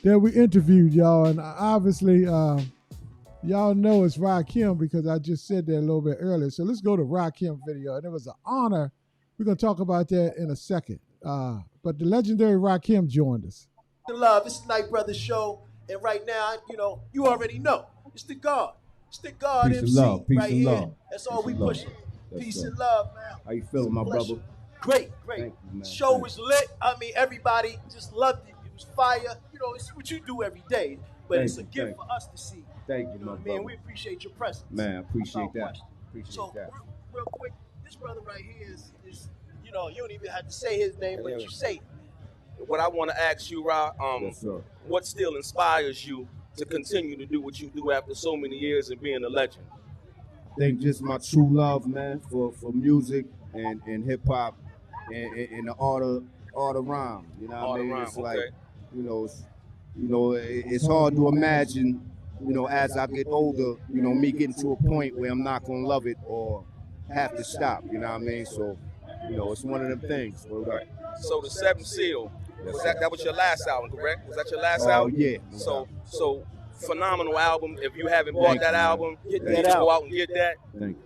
that we interviewed, y'all. And obviously, y'all know it's Rakim, because I just said that a little bit earlier. So let's go to Rakim video. And it was an honor. We're going to talk about that in a second. But the legendary Rakim joined us. Love, it's the Night Brothers show. And right now, you know, you already know. It's the God. It's the God Peace MC and love. Peace right and here. love. That's all we Peace and pushing. love. Peace Yes, and sir. love, man. How you feeling, my Pleasure. brother? Great. Thank you, man. Show Thank was lit. I mean, everybody just loved it. It was fire. You know, it's what you do every day. But Thank it's a you, gift thank for us to see. Thank you, You know my what I brother. mean? We appreciate your presence. Man, I appreciate Without that. question. Appreciate So, that. real quick, this brother right here is, you know, you don't even have to say his name, but you say it. what I want to ask you, Ra, Yes, sir. what still inspires you to continue to do what you do after so many years and being a legend? I think just my true love, man, for music and hip hop and the art of rhyme. You know what I mean? Rhyme, It's like, okay. it's hard to imagine, as I get older, me getting to a point where I'm not gonna love it or have to stop. You know what I mean? So, it's one of them things. Right. So the Seventh Seal, that was your last album, correct? Was that your last Oh, album? yeah. So phenomenal album. If you haven't bought that album, you Get need that to go out. out and get that. Thank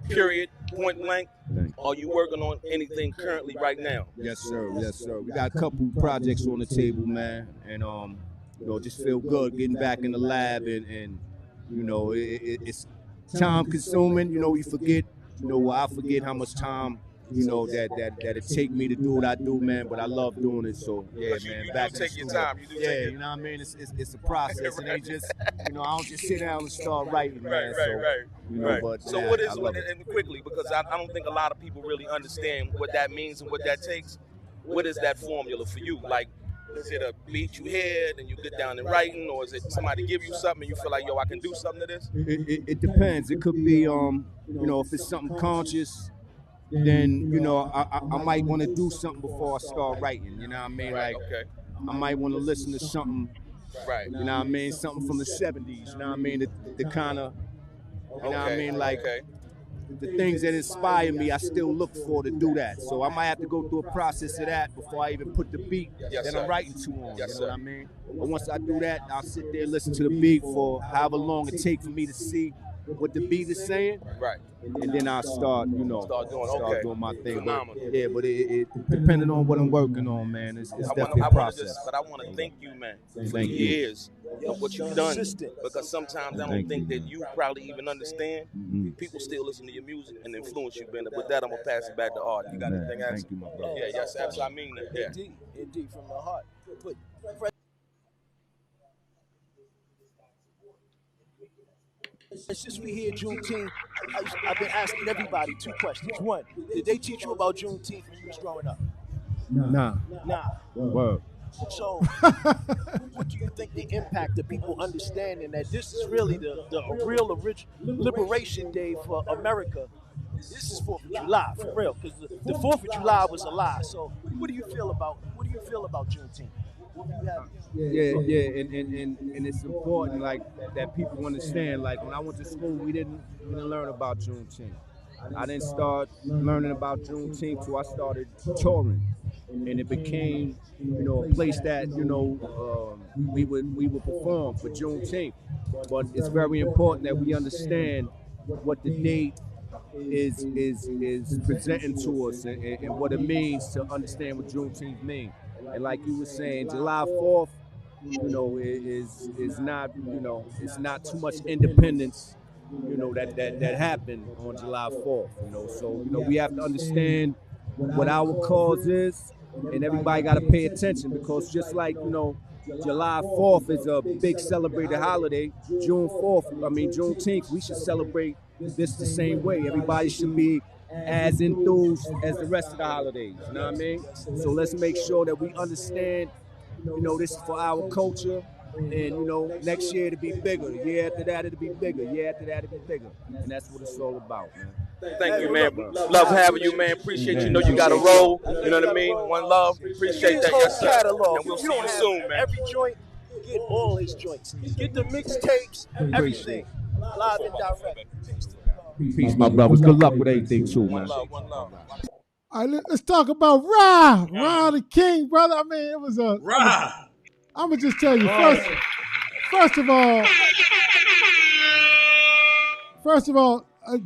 you. Period. Point blank. Thank Are you working on anything currently right now? Yes, sir. Yes, sir. We got a couple projects on the table, man, and just feel good getting back in the lab, and it's time consuming. You forget. I forget how much time that it take me to do what I do, man. But I love doing it. So yeah, man. You Back do in the take your studio. time. You do Yeah, take your you know what I mean. It's a process. It ain't just I don't just sit down and start writing, man. Right. But So yeah, what I is love it. and quickly, because I don't think a lot of people really understand what that means and what that takes. What is that formula for you? Like, is it a beat you hear and you get down and writing, or is it somebody give you something and you feel like, yo, I can do something to this? It depends. It could be if it's something conscious, then I might want to do something before I start writing. You know what I mean? Right. Like Okay. I might want to listen to something. Right. You know what I mean? Something from the 70s. You know what I mean? The kind of, you know what I mean? Like the things that inspire me, I still look for to do that. So I might have to go through a process of that before I even put the beat that I'm writing to on. Yes, you know what I mean? But once I do that, I'll sit there and listen to the beat for however long it takes for me to see what the beat is saying. Right. And then I'll start, Start doing my thing. Phenomenal. But it depending on what I'm working on, man, it's definitely a process. But I want to thank you, man, for Thank you. years of what you've done. Consistent. Because sometimes I don't Thank think you. that you probably even understand. People still listen to your music and influence you, Ben. With that, I'm going to pass it back to Art. You got Man, anything else? thank you, my brother. Yeah, yes, absolutely. I mean that. Yeah. Indeed, from the heart. But since we here Juneteenth, I've been asking everybody two questions. One, did they teach you about Juneteenth when you was growing up? Nah. Word. So, what do you think the impact of people understanding that this is really the real liberation day for America? This is 4th of July, for real, because the 4th of July was a lie. So, what do you feel about Juneteenth? Yeah, and it's important like that people understand. Like when I went to school, we didn't learn about Juneteenth. I didn't start learning about Juneteenth till I started touring, and it became a place that we would perform for Juneteenth. But it's very important that we understand what the date is presenting to us and what it means to understand what Juneteenth means. And like you were saying, July 4th, is not, it's not too much independence, that happened on July 4th, So, we have to understand what our cause is, and everybody got to pay attention because just like, July 4th is a big celebrated holiday, Juneteenth, we should celebrate this the same way. Everybody should be as enthused as the rest of the holidays, you know what I mean? So let's make sure that we understand, this is for our culture, and next year it'll be bigger, the year after that it'll be bigger, year after that it'll be bigger, and that's what it's all about, man. Thank you, man. Love having you, man. Appreciate you. You got a role. You know what I mean? One love. Appreciate that. Yes, sir. Catalog. And we'll You see don't you have soon, man. Every joint, get all his joints. Get the mixtapes, everything. Live and direct. Peace, my brothers. Good luck with everything too, man. One love. All right, let's talk about Ra the King, brother. I mean, it was a Ra. I'm gonna just tell you first of all,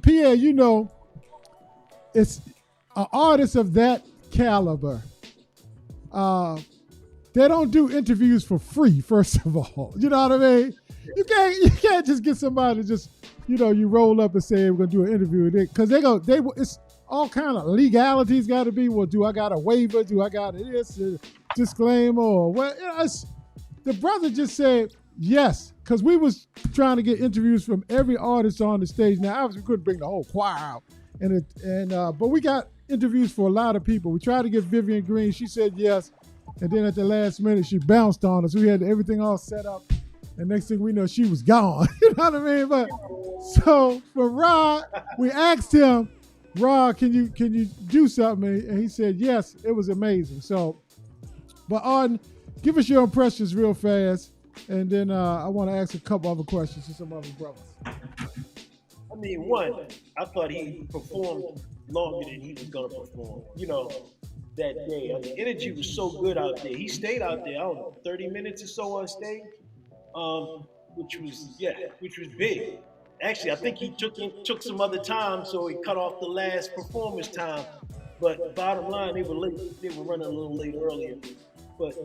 Pierre, it's an artist of that caliber. They don't do interviews for free. First of all, you know what I mean. You can't just get somebody to just you roll up and say we're gonna do an interview with it because it's all kind of legalities got to be. Well, do I got a waiver? Do I got this disclaimer or what? The brother just said yes because we was trying to get interviews from every artist on the stage. Now, obviously, we couldn't bring the whole choir out, but we got interviews for a lot of people. We tried to get Vivian Green. She said yes. And then at the last minute, she bounced on us. We had everything all set up. And next thing we know, she was gone. You know what I mean? But so for Rod, we asked him, Rod, can you do something? And he said, yes, it was amazing. So, but Arden, give us your impressions real fast. And then I want to ask a couple other questions to some other brothers. I mean, one, I thought he performed longer than he was going to perform, that day. I mean, the energy was so good out there. He stayed out there, I don't know, 30 minutes or so on stage, which was big. Actually, I think he took some other time, so he cut off the last performance time. But bottom line, they were late. They were running a little late earlier. But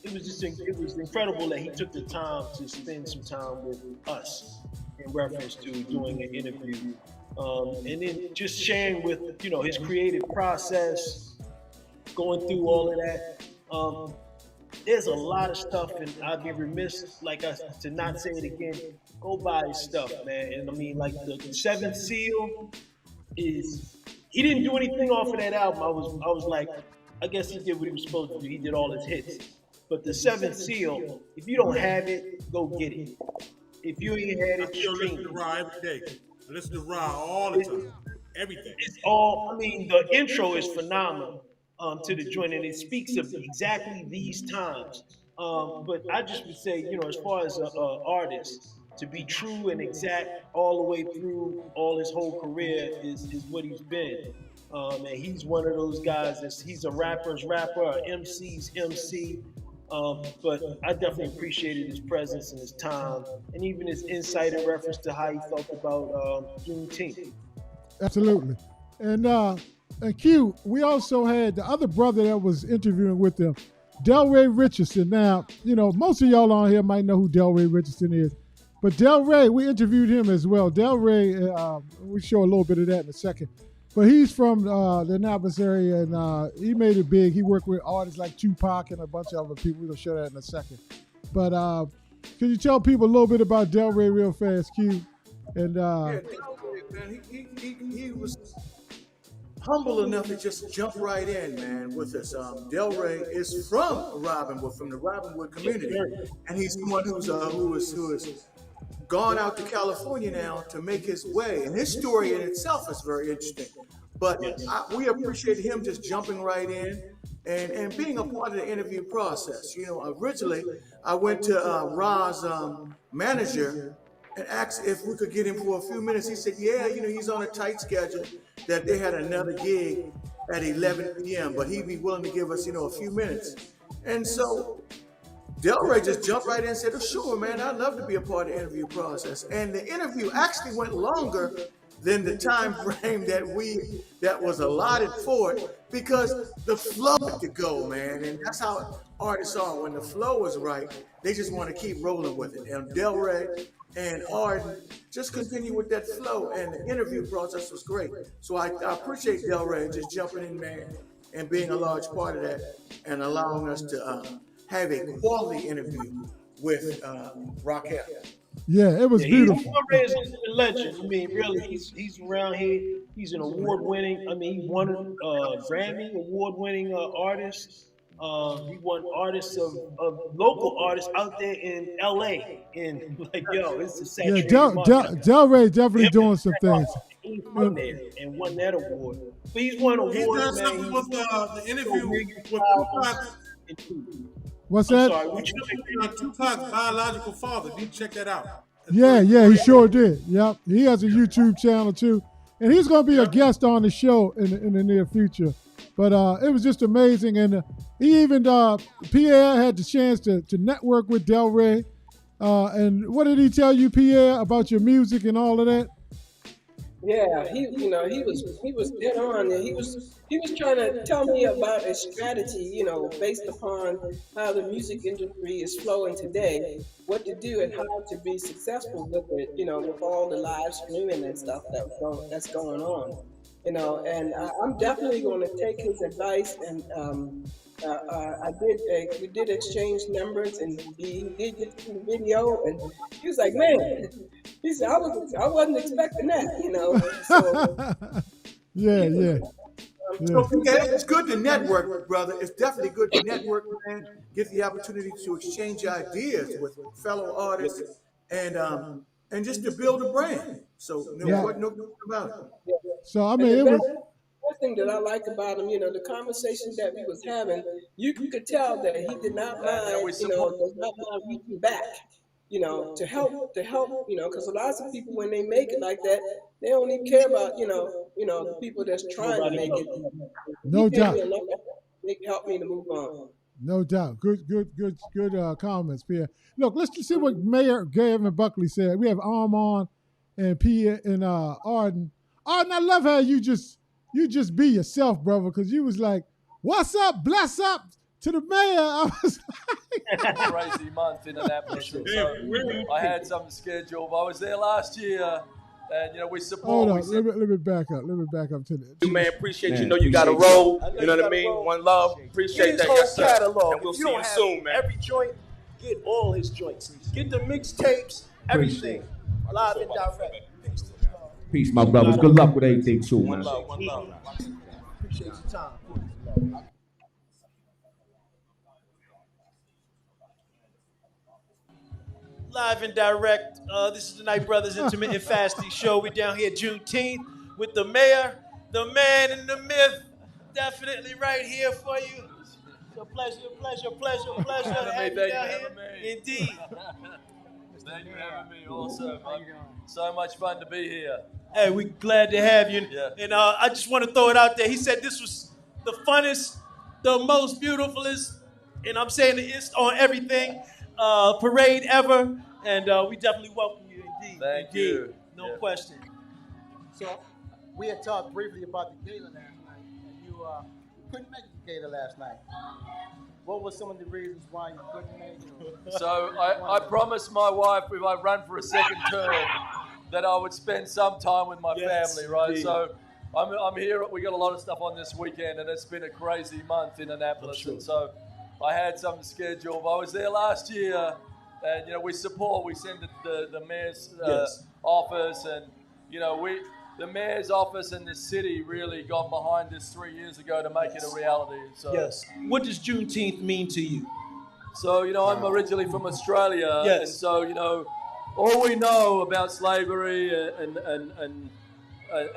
it was incredible that he took the time to spend some time with us in reference to doing an interview. And then just sharing with, his creative process, going through all of that. There's a lot of stuff, and I'd be remiss to not say it again. Go buy his stuff, man. And I mean, like the Seventh Seal he didn't do anything off of that album. I was like, I guess he did what he was supposed to do. He did all his hits. But the Seventh Seal, if you don't have it, go get it. If you ain't had it, listen to Ra every day. I listen to Ra all the time. Everything. The intro is phenomenal to the joint, and it speaks of exactly these times. But I just would say, as far as an artist, to be true and exact all the way through all his whole career is what he's been. And he's one of those guys he's a rapper's rapper, an MC's MC. But I definitely appreciated his presence and his time, and even his insight in reference to how he felt about Juneteenth. Absolutely. And Q, we also had the other brother that was interviewing with them, Delray Richardson. Now, most of y'all on here might know who Delray Richardson is, but Delray, we interviewed him as well. Delray, we show a little bit of that in a second. But he's from the Annapolis area, and he made it big. He worked with artists like Tupac and a bunch of other people. We're going to show that in a second. But can you tell people a little bit about Delray real fast, Q? And Delray, man, he was humble enough to just jump right in, man, with us. Delray is from Robinwood, from the Robinwood community, and he's someone who is gone out to California now to make his way. And his story in itself is very interesting. But we appreciate him just jumping right in and being a part of the interview process. Originally, I went to Ra's manager and asked if we could get him for a few minutes. He said, yeah, he's on a tight schedule, that they had another gig at 11 p.m., but he'd be willing to give us, a few minutes. And so Delray just jumped right in and said, oh, sure, man, I'd love to be a part of the interview process. And the interview actually went longer than the time frame that was allotted for it, because the flow had to go, man. And that's how artists are. When the flow is right, they just want to keep rolling with it. And Delray and Arden just continue with that flow, and the interview process was great. So I appreciate Delray just jumping in, man, and being a large part of that, and allowing us to have a quality interview with Raquel. Yeah, it was beautiful. He's a legend. I mean, really, he's around here. He's an award-winning. I mean, he won a Grammy award-winning artist. He won artists of local artists out there in LA. And it's a saturated market. Delray definitely doing some things. He won there and won that award. But he's won awards. He's done something with the interview with Tupac. What's that? Tupac's biological father. You check that out. Yeah, he sure did. Yep, he has a YouTube channel too, and he's going to be a guest on the show in the near future. But it was just amazing, and he even Pierre had the chance to network with Delray. And what did he tell you, Pierre, about your music and all of that? Yeah, he was dead on. And he was trying to tell me about a strategy, based upon how the music industry is flowing today, what to do and how to be successful with it, with all the live streaming and stuff that's going on, and I'm definitely going to take his advice. And we did exchange numbers, and he did get to the video, and he was like, man, he said, I wasn't expecting that, So yeah. So yeah, it's good to network, brother. It's definitely good to network, man. Get the opportunity to exchange ideas with fellow artists and just to build a brand. So no question about it. So I And mean, the it was. best thing that I like about him, the conversation that we was having, you could tell that he did not mind, does not mind reaching back, to help, because a lot of people when they make it like that, they don't even care about, the people that's trying to make it. No He gave doubt. me enough to help me to move on. No doubt. Good comments, Pierre. Look, let's see what Mayor Gavin Buckley said. We have Armand and Pierre and Arden. Arden, I love how you just be yourself, brother, because you was like, "What's up? Bless up to the mayor." I was Crazy month in Annapolis. And so I had something scheduled. I was there last year, and we support. Hold on, let me back up. Let me back up to the. Man, appreciate you. Know you got a roll. You know what I mean? One love. Appreciate that. Yes, sir. Catalog. And we'll If see don't you have soon, man. Every joint, get all his joints. Get the mixtapes, everything. Live and direct. Peace, my brothers. Good luck with everything too, man. One love. Appreciate your time. Live and direct. This is the Night Brothers Intermittent Fasting Show. We're down here Juneteenth with the mayor, the man and the myth. Definitely right here for you. It's a pleasure to have you down here. Indeed. Thank you for having me. Awesome. So much fun to be here. Hey, we're glad to have you. Yeah. And I just want to throw it out there. He said this was the funnest, the most beautifulest, and I'm saying it's on everything, parade ever. And we definitely welcome you indeed. Thank you. No question. So we had talked briefly about the gala last night, and you couldn't make the gala last night. What were some of the reasons why you couldn't make it? So I promised my wife if I run for a second term that I would spend some time with my family, right? indeed. So I'm here. We got a lot of stuff on this weekend, and it's been a crazy month in Annapolis. And so I had something scheduled. I was there last year, and we support. We send the mayor's office, and the mayor's office and the city really got behind this 3 years ago to make it a reality. So What does Juneteenth mean to you? So I'm originally from Australia, Yes. and so all we know about slavery and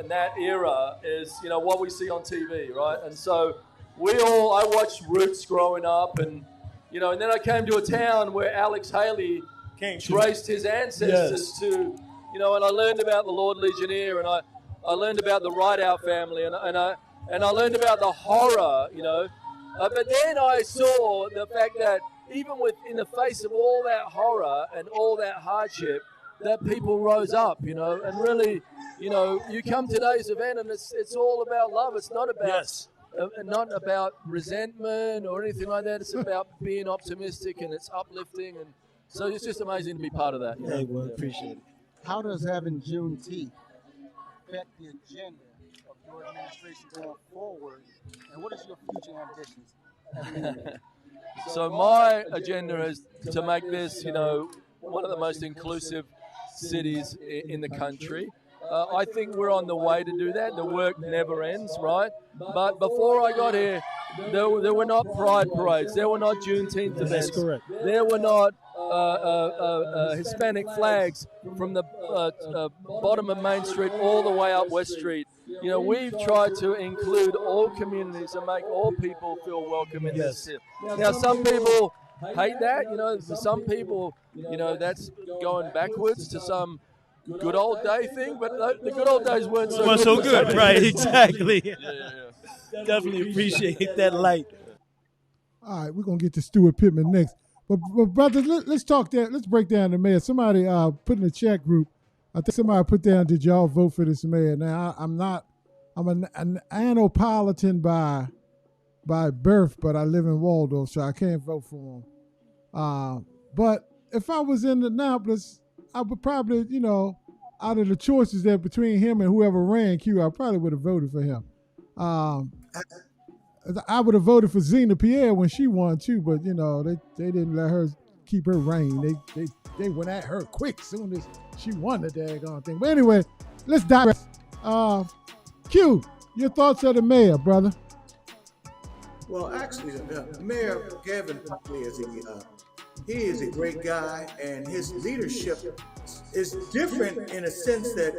that era is what we see on TV, right? And so I watched Roots growing up, and and then I came to a town where Alex Haley traced his ancestors to, and I learned about the Lord Legionnaire, and I learned about the Rideout family, and I learned about the horror, but then I saw the fact that even in the face of all that horror and all that hardship, that people rose up, and really, you come to today's event and it's all about love. It's not about resentment or anything like that. It's about being optimistic, and it's uplifting, and so it's just amazing to be part of that. Hey, well, appreciate it. How does having Juneteenth affect the agenda of your administration going forward, and what is your future ambitions? So my agenda is to make this, one of the most inclusive cities in the country. I think we're on the way to do that. The work never ends, right? But before I got here, there were not pride parades. There were not Juneteenth events. That's correct. There were not Hispanic flags from the bottom of Main Street all the way up West Street. We've tried to include all communities and make all people feel welcome in this city. Now, some people hate that. For some people, that's going backwards to some good old day thing. But the good old days weren't so good. Right? Exactly. Yeah. Definitely appreciate that light. All right, we're gonna get to Stuart Pittman next. But brothers, let's talk that. Let's break down the mayor. Somebody put in the chat group. I think somebody put down, did y'all vote for this mayor? Now, I'm an Annapolitan by birth, but I live in Waldorf, so I can't vote for him. But if I was in Annapolis, I would probably, out of the choices there between him and whoever ran Q, I probably would have voted for him. I would have voted for Zena Pierre when she won too, but they didn't let her keep her reign. They went at her quick soon as she won the daggone thing. But anyway, let's digress. Q, Your thoughts of the mayor, brother? Well, actually, Mayor Gavin Buckley he is a great guy, and his leadership is different in a sense that,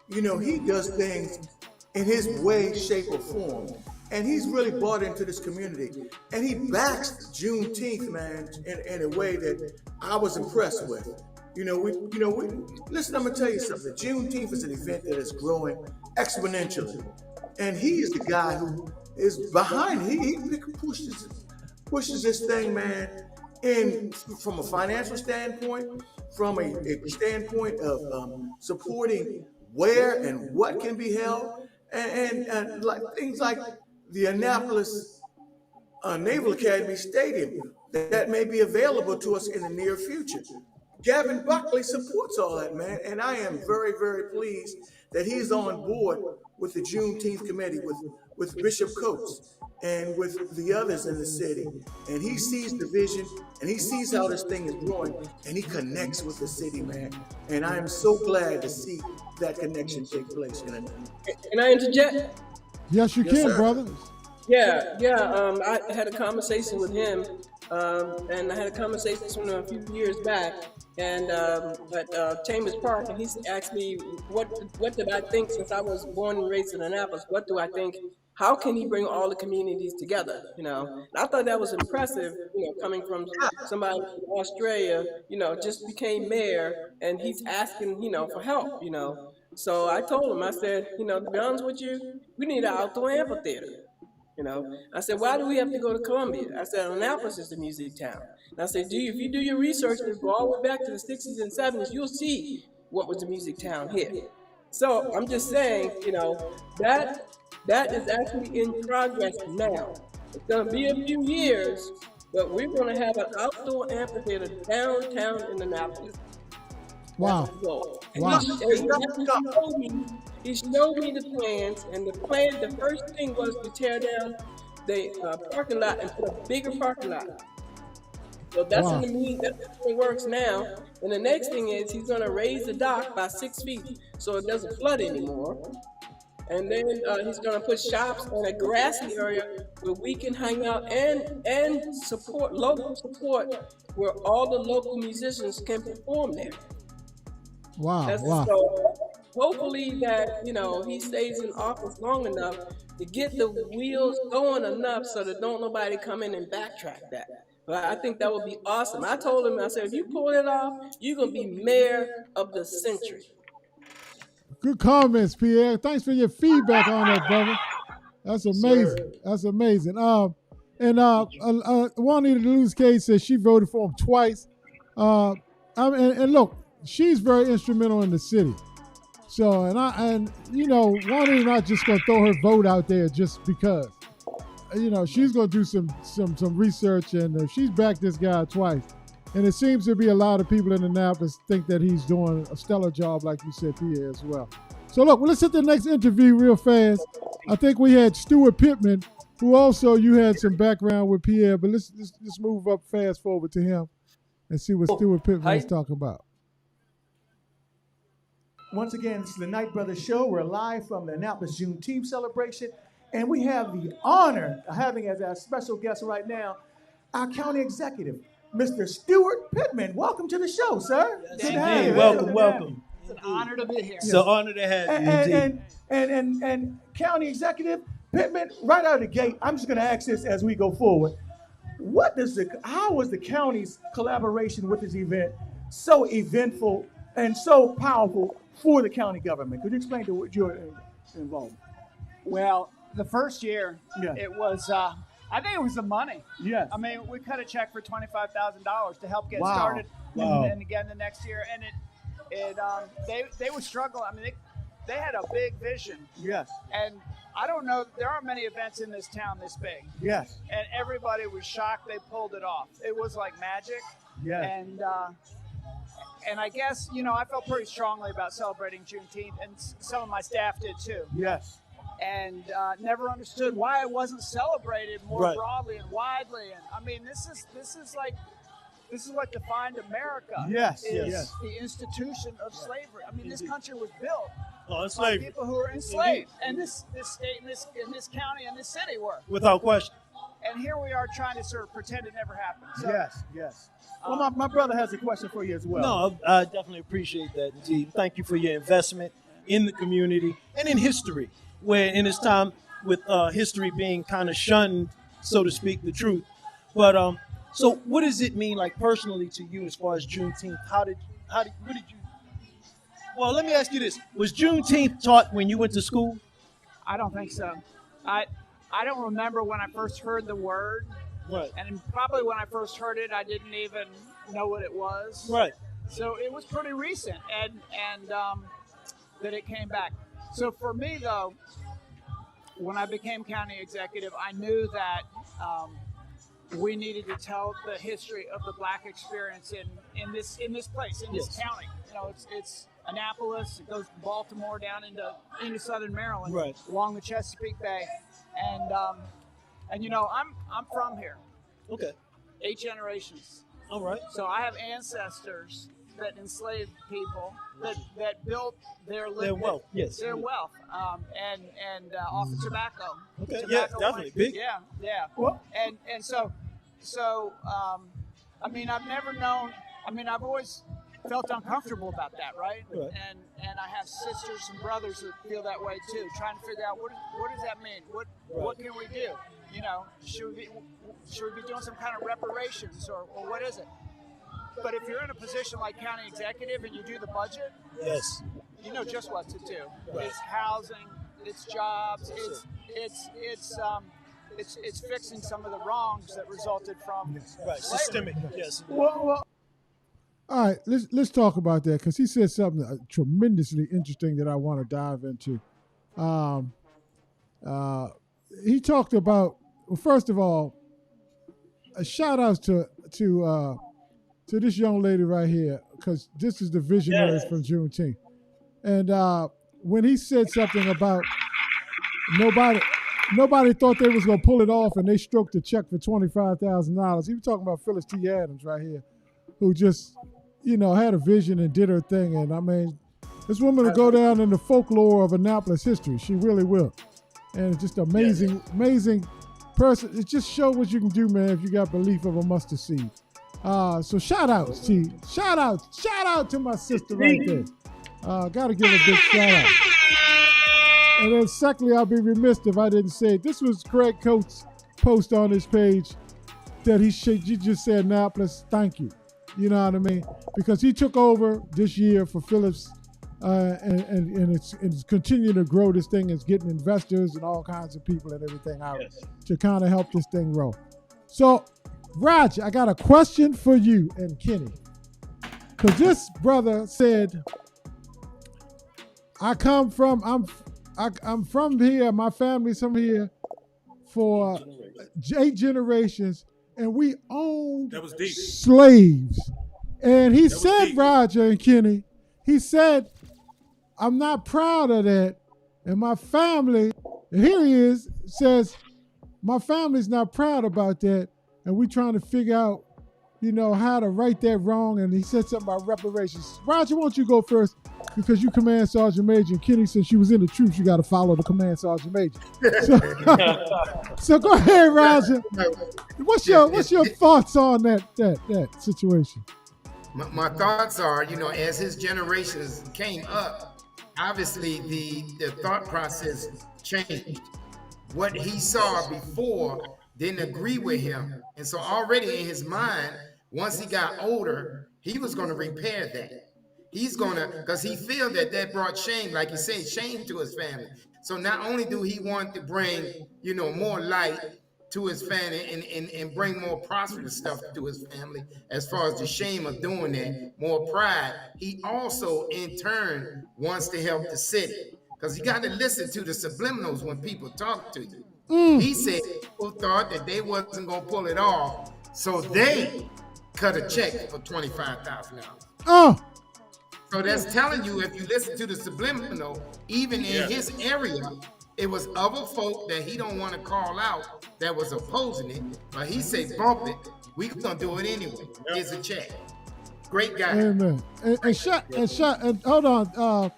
he does things in his way, shape, or form. And he's really bought into this community. And he backs Juneteenth, man, in a way that I was impressed with. Listen, I'm gonna tell you something. Juneteenth is an event that is growing exponentially. And he is the guy who is behind it. He pushes this thing, man, from a financial standpoint, from a standpoint of supporting where and what can be held, and like things like the Annapolis Naval Academy Stadium that may be available to us in the near future. Gavin Buckley supports all that, man, and I am very, very pleased that he's on board with the Juneteenth committee, with Bishop Coates and with the others in the city. And he sees the vision, and he sees how this thing is growing, and he connects with the city, man. And I am so glad to see that connection take place. Can I interject? Yes, you can, brother. Yeah. I had a conversation with him, and I had a conversation with him a few years back, and at Chambers Park, and he asked me what did I think since I was born and raised in Annapolis. What do I think? How can he bring all the communities together? And I thought that was impressive. Coming from somebody from Australia, just became mayor, and he's asking, for help. So I told him, I said, to be honest with you, we need an outdoor amphitheater. I said, why do we have to go to Columbia? I said, Annapolis is the music town. And I said, if you do your research and go all the way back to the 60s and 70s, you'll see what was the music town here. So I'm just saying, that is actually in progress now. It's going to be a few years, but we're going to have an outdoor amphitheater downtown in Annapolis. Wow. Wow. He showed me the plans, and the first thing was to tear down the parking lot and put a bigger parking lot. So that's in the meeting, that's how it works now. And the next thing is he's gonna raise the dock by 6 feet so it doesn't flood anymore. And then he's gonna put shops in a grassy area where we can hang out and support local support, where all the local musicians can perform there. Wow. So hopefully that, he stays in office long enough to get the wheels going enough so that don't nobody come in and backtrack that. But I think that would be awesome. I told him, I said, if you pull it off, you're going to be mayor of the century. Good comments, Pierre. Thanks for your feedback on that, brother. That's amazing. That's amazing. And Juanita Luz-Cade says she voted for him twice. And look, she's very instrumental in the city. So, Juanita's not just going to throw her vote out there just because. She's going to do some research, and she's backed this guy twice. And it seems to be a lot of people in Annapolis think that he's doing a stellar job, like you said, Pierre, as well. So, look, let's hit the next interview real fast. I think we had Stuart Pittman, who also you had some background with Pierre, but let's move up fast forward to him and see what Stuart Pittman is talking about. Once again, this is the Knight Brothers Show. We're live from the Annapolis Juneteenth celebration, and we have the honor of having as our special guest right now our county executive, Mr. Stuart Pittman. Welcome to the show, sir. Thank you. Welcome. It's an honor to be here. It's an honor to have you. And county executive Pittman, right out of the gate, I'm just going to ask this as we go forward. How was the county's collaboration with this event so eventful and so powerful for the county government? Could you explain to what you're involved? Well, the first year, it was, I think it was the money. Yes. I mean, we cut a check for $25,000 to help get started. Wow. And again the next year. And they would struggle. I mean, they had a big vision. Yes. And I don't know, there aren't many events in this town this big. Yes. And everybody was shocked they pulled it off. It was like magic. Yes. And I guess, I felt pretty strongly about celebrating Juneteenth, and some of my staff did too. Yes. And never understood why it wasn't celebrated more broadly and widely. And I mean, this is what defined America. Yes. Is the institution of slavery. I mean, this country was built enslaved. People who were enslaved, and this state, in this county, and this city were. Without question. And here we are trying to sort of pretend it never happened. So, Yes. Well, my brother has a question for you as well. No, I definitely appreciate that, T. Thank you for your investment in the community and in history, where in this time with history being kind of shunned, so to speak, the truth. But so what does it mean, like personally to you, as far as Juneteenth? What did you? Well, let me ask you this: was Juneteenth taught when you went to school? I don't think so. I don't remember when I first heard the word. Right. And probably when I first heard it, I didn't even know what it was. Right. So it was pretty recent, and that it came back. So for me, though, when I became county executive, I knew that we needed to tell the history of the Black experience in this place, in this county. You know, it's Annapolis. It goes from Baltimore down into southern Maryland, right, along the Chesapeake Bay, and you know, I'm from here. Okay. 8 generations. All right. So I have ancestors that enslaved people that built their wealth. Yes. Their wealth. And off of tobacco. Okay. Tobacco Yeah, definitely big. Yeah. Well, and so I mean, I've never known. I mean, I've always felt uncomfortable about that, right? Right. And I have sisters and brothers that feel that way too, trying to figure out what does that mean? What can we do? You know, should we be doing some kind of reparations or what is it? But if you're in a position like county executive and you do the budget, yes, you know just what to do. Right. It's housing, it's jobs, it's fixing some of the wrongs that resulted from systemic. Yes. Well, all right, let's talk about that because he said something tremendously interesting that I want to dive into. He talked about, well, first of all, a shout out to this young lady right here because this is the visionaries from Juneteenth, and when he said something about nobody thought they was gonna pull it off, and they stroked a check for $25,000. He was talking about Phyllis T. Adams right here, who just, you know, had a vision and did her thing. And I mean, this woman will go down in the folklore of Annapolis history. She really will. And it's just amazing person. It just shows what you can do, man, if you got belief of a mustard seed. So shout out, T. Shout out to my sister right there. Gotta give a big shout out. And then secondly, I'll be remiss if I didn't say it. This was Craig Coates' post on his page that he just said, Annapolis, thank you. You know what I mean? Because he took over this year for Phillips, and it's continuing to grow this thing. It's getting investors and all kinds of people and everything out to kind of help this thing roll. So, Roger, I got a question for you and Kenny. Because this brother said, I'm from here, my family's from here for 8 generations, and we owned slaves. And he said, Roger and Kenny, he said, I'm not proud of that. And my family, and here he is, says, my family's not proud about that. And we trying to figure out, you know, how to right that wrong. And he said something about reparations. Roger, why don't you go first? Because you Command Sergeant Major, and Kenny, since you was in the troops, you got to follow the Command Sergeant Major. So go ahead, Roger. What's your thoughts on that situation? My thoughts are, you know, as his generations came up, obviously the thought process changed. What he saw before didn't agree with him. And so already in his mind, once he got older, he was going to repair that. He's going to, because he felt that brought shame, like you said, shame to his family. So not only do he want to bring, you know, more light to his family and bring more prosperous stuff to his family, as far as the shame of doing that, more pride, he also in turn wants to help the city. Because you got to listen to the subliminals when people talk to you. He said people thought that they wasn't going to pull it off, so they cut a check for $25,000. So that's telling you, if you listen to the subliminal, even in his area, it was other folk that he don't want to call out that was opposing it, but he said, bump it, we gonna do it anyway. Here's a check. Great guy. Amen. And hold on.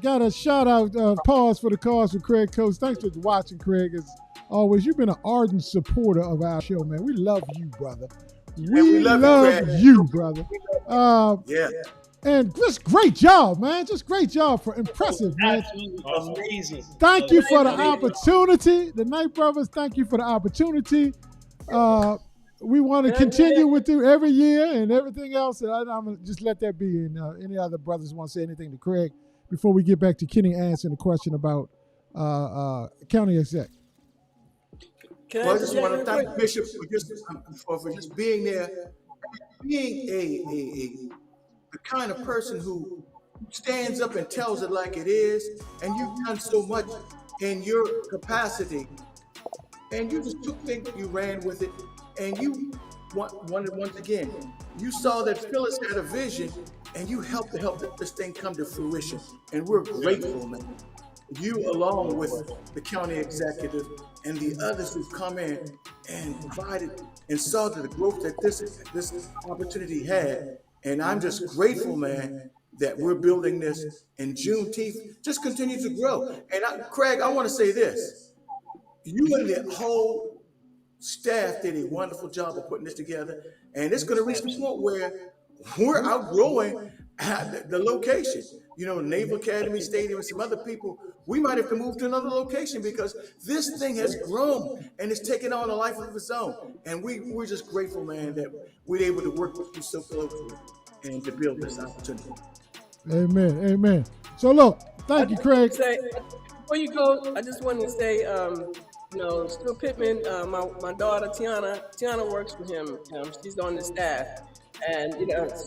Got a shout out, pause for the cause for Craig Coates. Thanks for watching, Craig. As always, you've been an ardent supporter of our show, man. We love you, brother. We love you, brother. Yeah. And just great job, man. Just great job for impressive, man. Absolutely amazing. Thank you for the opportunity. The Knight Brothers, thank you for the opportunity. We want to continue with you every year and everything else. And I'm going to just let that be. And any other brothers want to say anything to Craig before we get back to Kenny answering the question about county exec. Well, I just want to thank Bishop for just being there, being the kind of person who stands up and tells it like it is, and you've done so much in your capacity, and you just took things, you ran with it, and you wanted once again, you saw that Phyllis had a vision, and you helped this thing come to fruition, and we're grateful, man. You, along with the county executive and the others who've come in and provided and saw the growth that this opportunity had. And I'm just grateful, man, that we're building this, and Juneteenth just continues to grow. And Craig, I want to say this. You and the whole staff did a wonderful job of putting this together. And it's going to reach the point where we're outgrowing the location. You know, Naval Academy Stadium and some other people, we might have to move to another location because this thing has grown and it's taken on a life of its own. And we're just grateful, man, that we're able to work with you so closely and to build this opportunity. Amen. Amen. So look, thank you, Craig. Before you go, I just wanted to say, Stu Pittman, my daughter Tiana works for him. She's on the staff. And,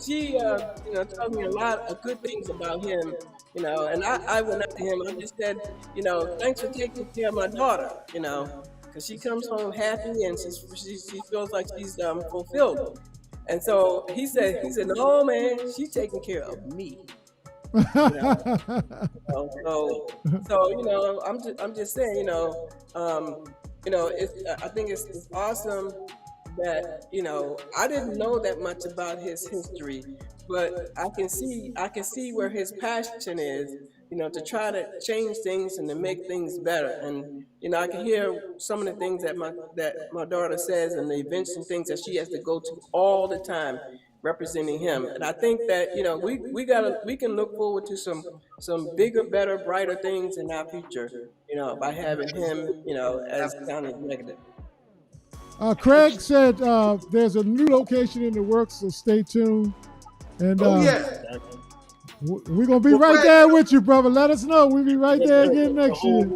she, told me a lot of good things about him, and I went up to him and I just said, thanks for taking care of my daughter, because she comes home happy and she feels like she's fulfilled. And so he said, no, man, she's taking care of me. So I'm just saying, I think it's awesome that I didn't know that much about his history, but I can see where his passion is, to try to change things and to make things better. And I can hear some of the things that my daughter says and the events and things that she has to go to all the time representing him. And I think that we can look forward to some bigger, better, brighter things in our future, by having him, as county executive. Craig said there's a new location in the works, so stay tuned. And we're going to be right there with you, brother. Let us know. We'll be right there again next year.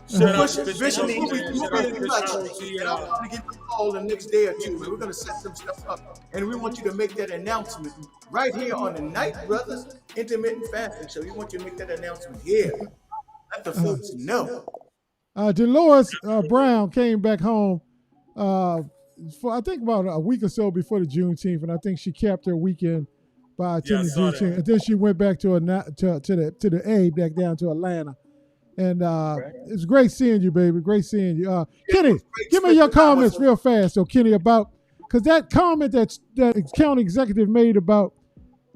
Bishop, we'll be in touch. I'm going to get the call the next day or two. We're going to set some stuff up. And we want you to make that announcement right here on the Knight Brothers Intermittent Fasting Show. We want you to make that announcement here. Let the folks know. Dolores Brown came back home for I think about a week or so before the Juneteenth, and I think she capped her weekend by attending Juneteenth, and then she went back to the A back down to Atlanta, and it's great seeing you, baby. Great seeing you, Kenny. Give me your comments real fast, so Kenny, about because that comment that county executive made about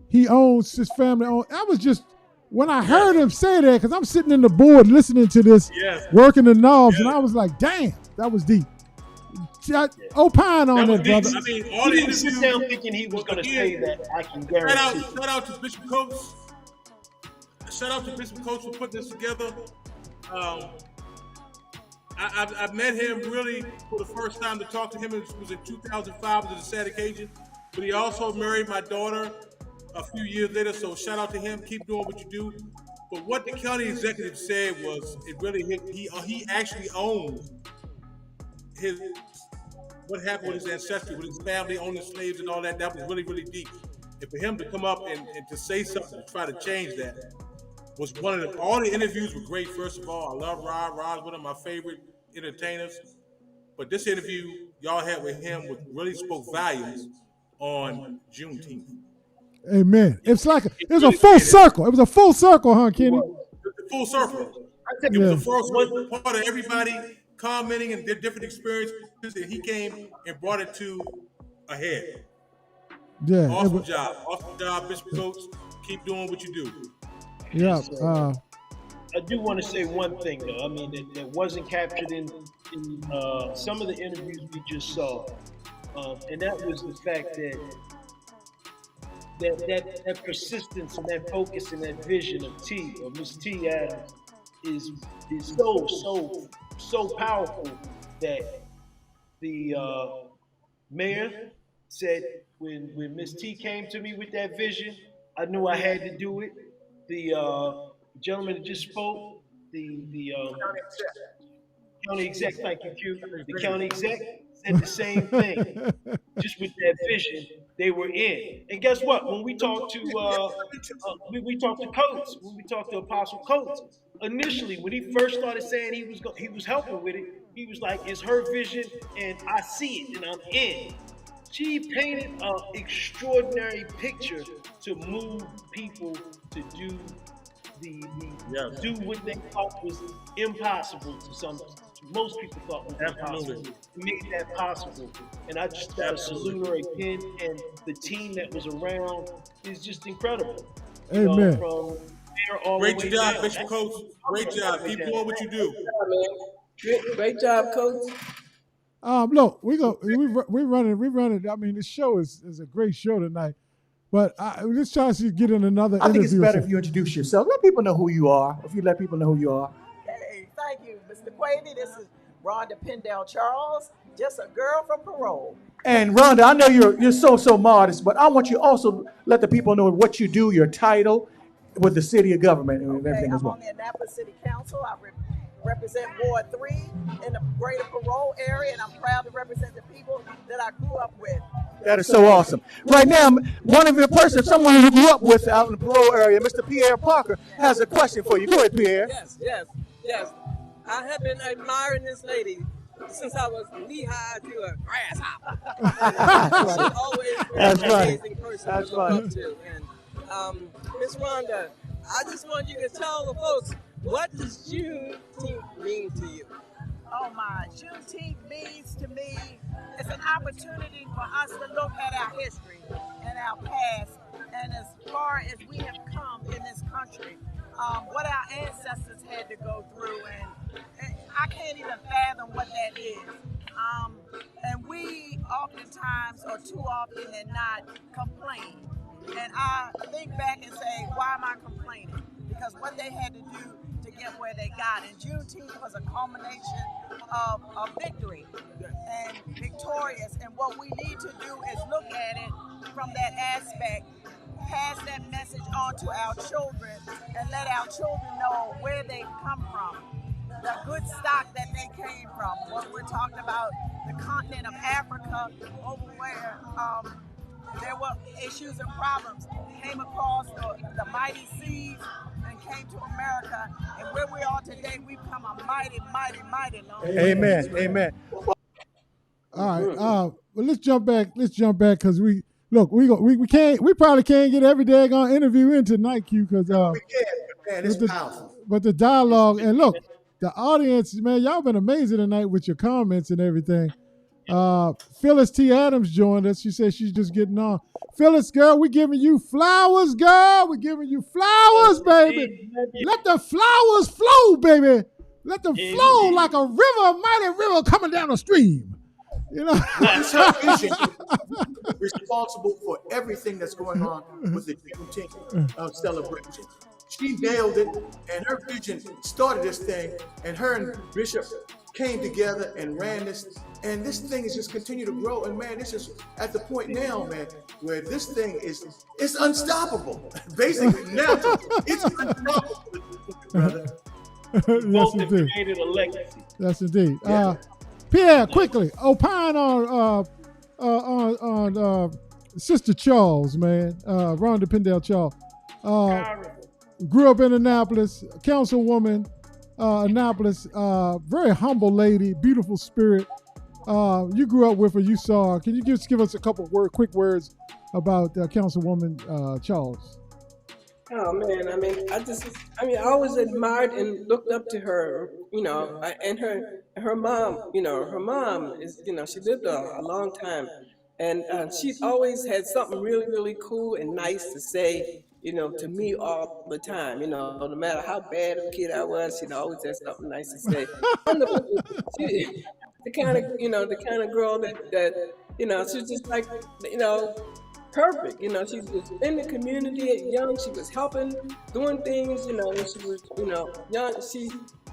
he owns his family own. I was just when I heard him say that, because I'm sitting in the board listening to this, working the knobs, and I was like, damn, that was deep. Opine on that, brother. I mean, all he didn't sit down thinking he was going to say that. I can guarantee. Shout out to Bishop Coates. Shout out to Bishop Coates for putting this together. I met him really for the first time to talk to him. It was in 2005. It was a sad occasion. But he also married my daughter a few years later. So shout out to him. Keep doing what you do. But what the county executive said was, it really hit. He actually owns what happened with his ancestry, with his family owning slaves and all that. That was really, really deep. And for him to come up and to say something to try to change that was one of them. All the interviews were great, first of all. I love Rod. Rod's one of my favorite entertainers. But this interview y'all had with him really spoke volumes on Juneteenth. Amen. It was a full circle. It was a full circle, huh, Kenny? It was a full circle. It was the first one part of everybody commenting and their different experiences, and he came and brought it to a head. Yeah. Awesome job, Bishop Coates. Keep doing what you do. Yeah. I do want to say one thing though. I mean, that wasn't captured in some of the interviews we just saw, and that was the fact that persistence and that focus and that vision of T, or Miss T Adams, is so powerful that the mayor said when Miss T came to me with that vision, I knew I had to do it. The gentleman that just spoke, the county exec, thank you, Q. The county exec said the same thing. Just with that vision, they were in. And guess what? When we talked to we talked to Coates, when we talked to Apostle Coates, initially when he first started saying he was helping with it, he was like, "It's her vision, and I see it, and I'm in." She painted an extraordinary picture to move people to do do what they thought was impossible to most people thought was impossible. She made that possible. And I just gotta salute her again, and the team that was around is just incredible. You know, Amen. from there all Great the way job, down. Bishop Coach. Great job. Keep doing what you do. Great job, Coach. Look, we running. I mean, the show is a great show tonight. But let's try to get in another I think interview. it's better if you introduce yourself. Let people know who you are. If you let people know who you are. Hey, thank you, Mr. Quavy. This is Rhonda Pendell Charles, just a girl from parole. And Rhonda, I know you're so modest, but I want you also let the people know what you do, your title with the city of government and everything as well. I'm on the Annapolis City Council. I represent Ward 3 in the greater parole area, and I'm proud to represent the people that I grew up with. That is so awesome. Right now, one of your persons, someone you grew up with out in the parole area, Mr. Pierre Parker, has a question for you. Go ahead, Pierre. Yes. I have been admiring this lady since I was knee-high to a grasshopper. She's always been an amazing person to look up to. And Miss Rhonda, I just want you to tell the folks, what does Juneteenth mean to you? Oh my, Juneteenth means to me, it's an opportunity for us to look at our history and our past, and as far as we have come in this country, what our ancestors had to go through, and I can't even fathom what that is. And we oftentimes, or too often than not, complain. And I think back and say, why am I complaining? Because what they had to do to get where they got. And Juneteenth was a culmination of victory and victorious. And what we need to do is look at it from that aspect, pass that message on to our children, and let our children know where they come from, the good stock that they came from. What we're talking about, the continent of Africa, over where there were issues and problems, came across the mighty seas and came to America, and where we are today, we've come a mighty long way. Amen. All right. Well, let's jump back because we probably can't get every daggone interview in tonight, Q, because it's powerful. But the dialogue, and look, the audience, man, y'all been amazing tonight with your comments and everything. Phyllis T. Adams joined us. She said she's just getting on. Phyllis, girl, we giving you flowers, girl. We giving you flowers, baby. Let the flowers flow, baby. Let them flow like a river, a mighty river coming down a stream. You know, It's her vision responsible for everything that's going on with the Juneteenth celebration. She nailed it, and her vision started this thing, and her and Bishop came together and ran this, and this thing is just continue to grow. And man, this is at the point now, man, where this thing it's unstoppable. Basically, now it's unstoppable, brother. Yes, indeed. Created a legacy. Yes, indeed. Pierre, quickly opine on Sister Charles, man, Rhonda Pendell Charles. Grew up in Annapolis, councilwoman, Annapolis, very humble lady, beautiful spirit. You grew up with her, you saw her. Can you just give us a couple quick words about Councilwoman Charles? Oh man, I always admired and looked up to her, and her mom, her mom is, she lived a long time, and she always had something really, really cool and nice to say, to me all the time. No matter how bad of a kid I was, always had something nice to say. Wonderful. She, the kind of girl that she's just like, perfect. She was in the community at young. She was helping, doing things. When she was, young. She,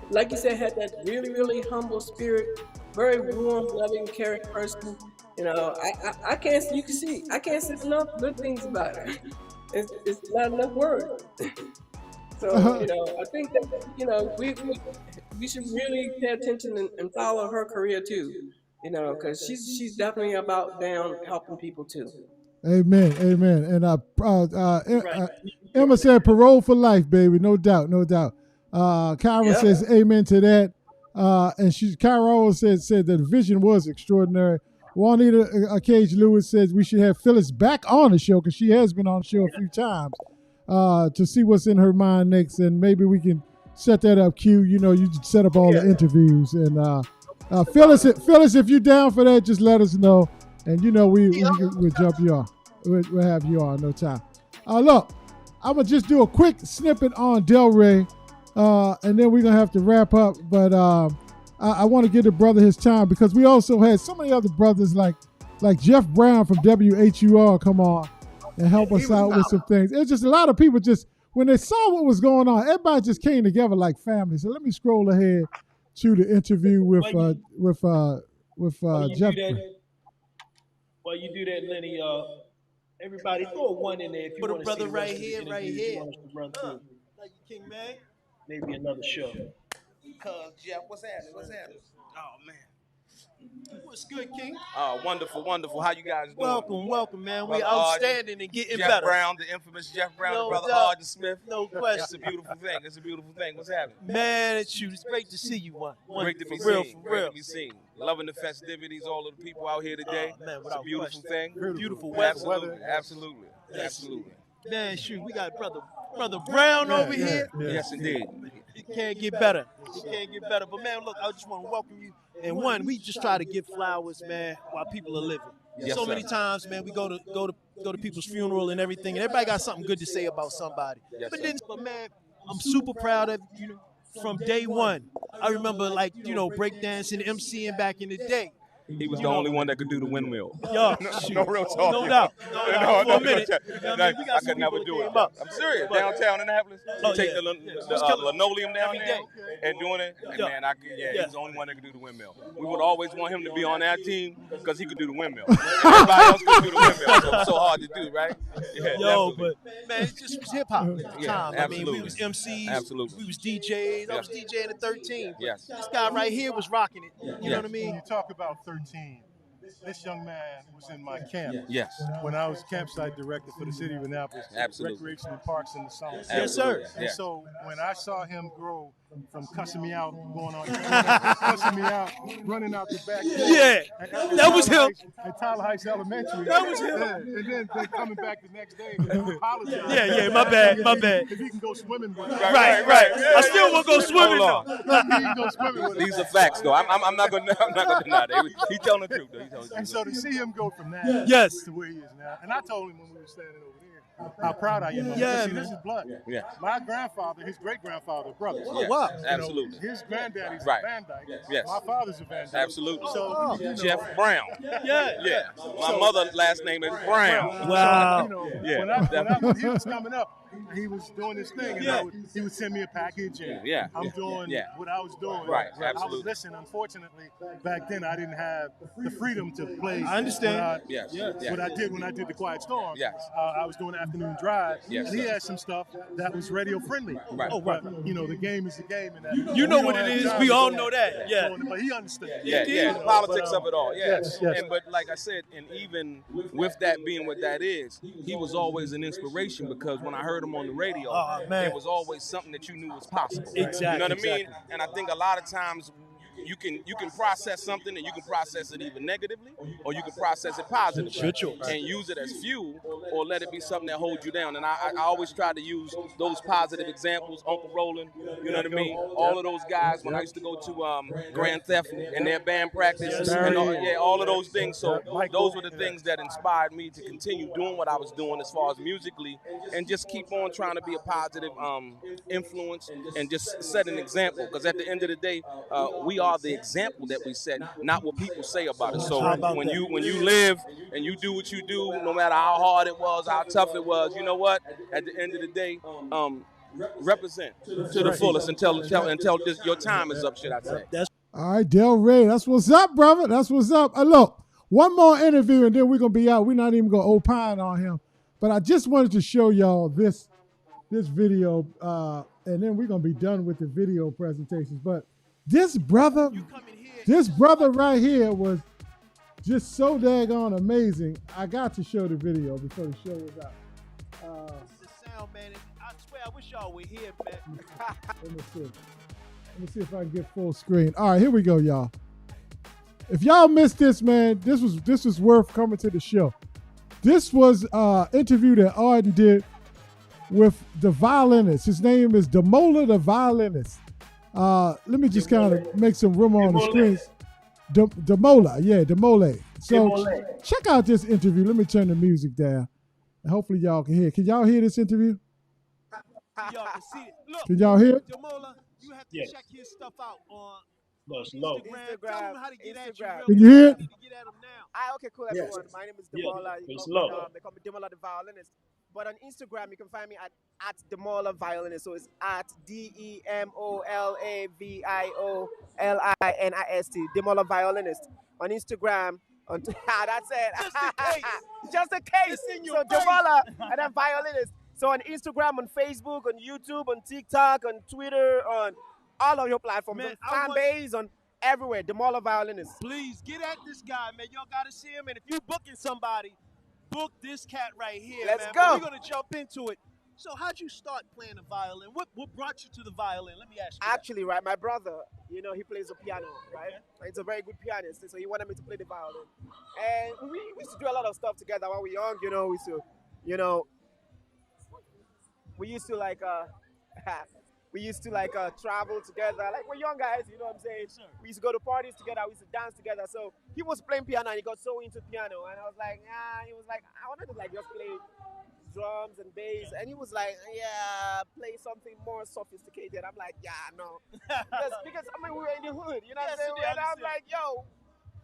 like you said, had that really, really humble spirit. Very warm, loving, caring person. I can't. You can see. I can't say enough good things about her. It's not enough words. So I think that we should really pay attention and follow her career too. Because she's definitely about down helping people too. Amen, amen. And Emma said, "Parole for life, baby, no doubt, no doubt." Kyra says, "Amen to that." And Kyra also said that the vision was extraordinary. Juanita Cage Lewis says we should have Phyllis back on the show because she has been on the show a few times to see what's in her mind next, and maybe we can set that up. Q, you set up all the interviews, and Phyllis, if you're down for that, just let us know. And we'll jump you on. We'll have you on no time. Look, I'm gonna just do a quick snippet on Del Rey, and then we're gonna have to wrap up. But I want to give the brother his time because we also had so many other brothers like Jeff Brown from WHUR come on and help us out with some things. It's just a lot of people just when they saw what was going on, everybody just came together like family. So let me scroll ahead to the interview with Jeff. While you do that, Lenny, everybody throw a one in there if you want to brother see right here, right here. Run through. Thank you, King Man. Maybe another show. Cuz Jeff, what's happening? Oh man. What's good, King? Oh, wonderful, wonderful. How you guys doing? Welcome, man. We're Brother outstanding Arden, and getting Jeff better. Brown, the infamous Jeff Brown, No brother doubt. Arden Smith. No question. It's a beautiful thing. It's a beautiful thing. What's happening? Man, it's great to see you, one. Great to be For real, seen. for Great real. to be seen. Loving the festivities, all of the people out here today. Man, it's a without beautiful question. thing. Beautiful weather. Absolutely. Absolutely. Absolutely. Man, shoot, we got brother Brown over here. Yes, indeed. It can't get better. It can't get better. But man, look, I just want to welcome you. And one, we just try to give flowers, man, while people are living. Yes, so sir. many times, man, we go to people's funeral and everything, and everybody got something good to say about somebody. Yes, but sir. man, I'm super proud of you. From day one, I remember breakdancing, MCing back in the day. He was the only one that could do the windmill. Yo, no real talk. No doubt. No, For a minute. I could never do it. I'm serious. Downtown Annapolis, take the linoleum down there and doing it. And man, he was the only one that could do the windmill. We would always want him to be on our team because he could do the windmill. Everybody else could do the windmill. So it's so hard to do, right? Yeah, Yo, definitely. but man, it just was hip hop at the time. absolutely. I mean, we was MCs, Absolutely. we was DJs. I was DJing at 13. Yes. This guy right here was rocking it. You know what I mean? When you talk about 13, this young man was in my camp. Yes. When I was campsite director for the city of Annapolis. Absolutely. Recreation and parks in the summer. Yes, sir. And Yeah. so when I saw him grow from cussing me out, going on, cussing me out, running out the back door. Yeah, that was him. At Tyler Heights Elementary. That was him. Yeah. And then coming back the next day and apologizing. Yeah, my bad. If he can go swimming with us. Right. I still want to go swimming. Hold on. He can go swimming with us. These are facts, though. I'm not gonna deny that. He's telling the truth, though. And so to see him go from that Yes. to where he is now, and I told him when we were standing over there, how proud I am. Yeah, See, man. this is blood. Yeah. My grandfather, his great grandfather, brothers. Oh, wow. Absolutely. His granddaddy's Right. a Van Dyke. Yes. My father's a Van Dyke. Absolutely. So Jeff Brown. Yeah. My mother's last name is Brown. Wow. Yeah. When he was coming up, he was doing his thing, and he would send me a package, and I'm doing what I was doing. Right, I absolutely. was listening. Unfortunately, back then I didn't have the freedom to play. I understand. What I did when I did the Quiet Storm. Yes. I was doing afternoon drive, Yes, and he sir. had some stuff that was radio friendly. Right. Oh, right. But, the game is the game, and that You know we what don't it have is. time We to all go know that. Yeah. But he understood. Yeah, the politics of it all. Yeah. Yes. But like I said, and even with that being what that is, he was always an inspiration because when I heard him on the radio, Oh, man. it was always something that you knew was possible. Exactly, You know what I mean? exactly. And I think a lot of times you can process something and you can process it either negatively or you can process it positively Your choice. and use it as fuel or let it be something that holds you down. And I always try to use those positive examples. Uncle Roland, you know what I mean? All of those guys when I used to go to Grand Theft and their band practice and all of those things. So those were the things that inspired me to continue doing what I was doing as far as musically and just keep on trying to be a positive influence and just set an example. Because at the end of the day, we are the example that we set, not what people say about us. So when you live and you do what you do, no matter how hard it was, how tough it was, you know what? At the end of the day, represent to the fullest until your time is up, should I say. All right, Del Rey, that's what's up, brother. That's what's up. Look, one more interview and then we're going to be out. We're not even going to opine on him. But I just wanted to show y'all this video, and then we're going to be done with the video presentations. But this brother right here was just so daggone amazing. I got to show the video before the show was out. The sound, man. I swear, I wish y'all were here, man. Let me see if I can get full screen. All right, here we go, y'all. If y'all missed this, man, this was worth coming to the show. This was an interview that Arden did with the violinist. His name is Demola the violinist. Let me just kind of make some room on the screens. Demola, yeah, Demole. So check out this interview. Let me turn the music down. And hopefully y'all can hear. Can y'all hear this interview? Y'all can see it. Look, Can y'all hear it? Demola, you have to check his stuff out on Instagram. Tell them how to get at you. Can you hear it? Okay, cool, everyone. My name is Demola. They call me Demola the violinist. But on Instagram, you can find me at Demola Violinist. So it's at DEMOLAVIOLINIST, Demola Violinist. On Instagram, that's it. Just in case. So Demola and then violinist. So on Instagram, on Facebook, on YouTube, on TikTok, on Twitter, on all of your platforms, Man, on Fanbase, on everywhere. Demola Violinist. Please get at this guy, man. Y'all got to see him. And if you booking somebody, book this cat right here, Let's man. go. But we're going to jump into it. So how'd you start playing the violin? What brought you to the violin? Let me ask you. Actually, right, my brother, he plays the piano, right? He's a very good pianist, so he wanted me to play the violin. And we used to do a lot of stuff together when we were young, we used to travel together. Like, we're young guys, you know what I'm saying? Sure. We used to go to parties together. We used to dance together. So he was playing piano and he got so into piano. And I was like, he was like, I wanted to just play drums and bass. And he was like, yeah, play something more sophisticated. I'm like, yeah, no. because we were in the hood, you know what I'm saying? And I'm like, yo,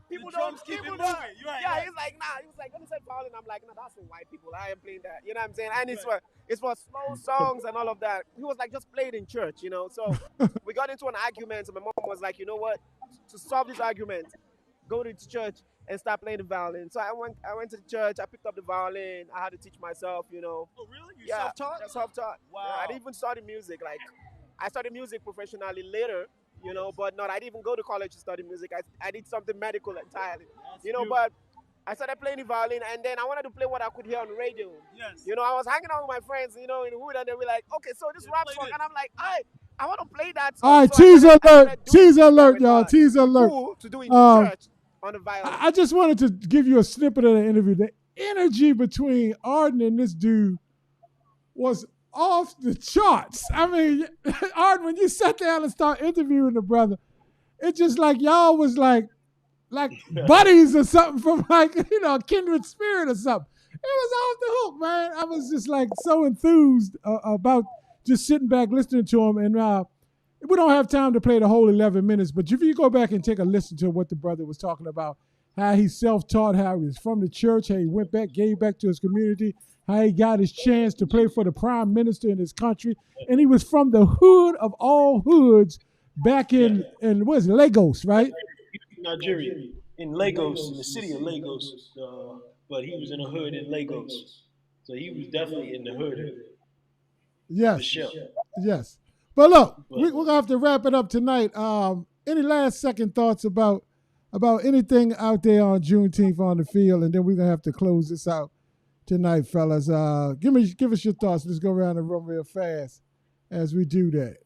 people don't keep it moving. Yeah, he's like, nah. He was like, let me say violin. I'm like, no, that's for white people. I am playing that. You know what I'm saying? And it's for slow songs and all of that. He was like, just play it in church, So we got into an argument. And my mom was like, you know what? To solve this argument, go to church and start playing the violin. So I went to the church. I picked up the violin. I had to teach myself, Oh, really? You Yeah, self-taught? Self-taught. Wow. Yeah, I didn't even study music. Like, I studied music professionally later. But I didn't even go to college to study music. I did something medical entirely. But I started playing the violin, and then I wanted to play what I could hear on the radio. Yes. I was hanging out with my friends, in the hood, and they were like, okay, so this rap song, and I'm like, I want to play that song. All right, So teaser I alert, teaser alert, y'all, teaser alert. Cool to do in church on the violin. I just wanted to give you a snippet of the interview. The energy between Arden and this dude was off the charts. I mean, Arden, when you sat down and start interviewing the brother, it's just like y'all was like buddies or something from a kindred spirit or something. It was off the hook, man. I was just so enthused about just sitting back listening to him. And we don't have time to play the whole 11 minutes, but if you go back and take a listen to what the brother was talking about, how he self-taught, how he was from the church, how he went back, gave back to his community, how he got his chance to play for the prime minister in his country. And he was from the hood of all hoods back in what's it, Lagos, right? Nigeria, in Lagos, in the city of Lagos, but he was in a hood in Lagos, so he was definitely in the hood. Yes, yes. But look, we're gonna have to wrap it up tonight. Any last second thoughts about anything out there on Juneteenth on the field, and then we're gonna have to close this out tonight, fellas. Give us your thoughts. Let's go around the room real fast as we do that.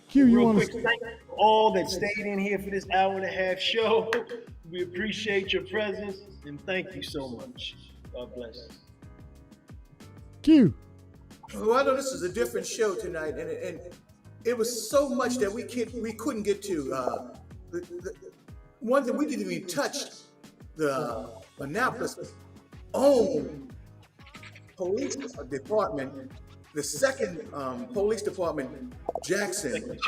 Q, you Real want quick, to? thank all that stayed in here for this hour and a half show. We appreciate your presence and thank you so much. God bless. Q. Well, I know this is a different show tonight, and it was so much that we couldn't get to. One thing we didn't even touch the Annapolis own police department, the second police department, Jackson,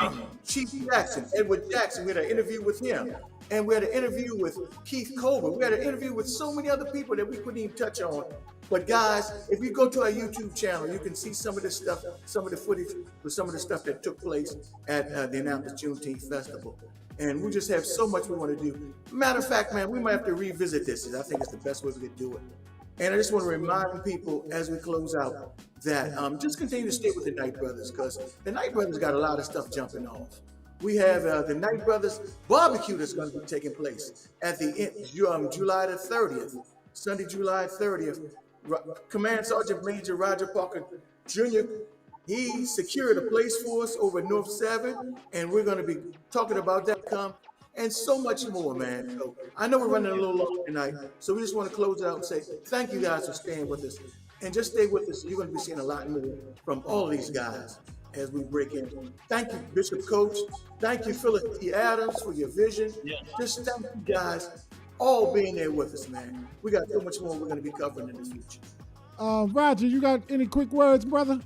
Chief Jackson, Edward Jackson. We had an interview with him, and we had an interview with Keith Colbert. We had an interview with so many other people that we couldn't even touch on. But guys, if you go to our YouTube channel, you can see some of this stuff, some of the footage with some of the stuff that took place at the Annapolis Juneteenth Festival. And we just have so much we want to do. Matter of fact, man, we might have to revisit this. I think it's the best way we could do it. And I just want to remind people as we close out that just continue to stay with the Knight Brothers, because the Knight Brothers got a lot of stuff jumping off. We have the Knight Brothers barbecue that's going to be taking place at the July the 30th, Sunday, July 30th. Command Sergeant Major Roger Parker Jr., he secured a place for us over North 7, and we're going to be talking about that and so much more, man. So I know we're running a little long tonight, so we just want to close out and say thank you guys for staying with us. And just stay with us. You're going to be seeing a lot more from all these guys as we break in. Thank you, Bishop Coach. Thank you, Philip T. Adams, for your vision. Just thank you guys all being there with us, man. We got so much more we're going to be covering in the future. Roger, you got any quick words, brother?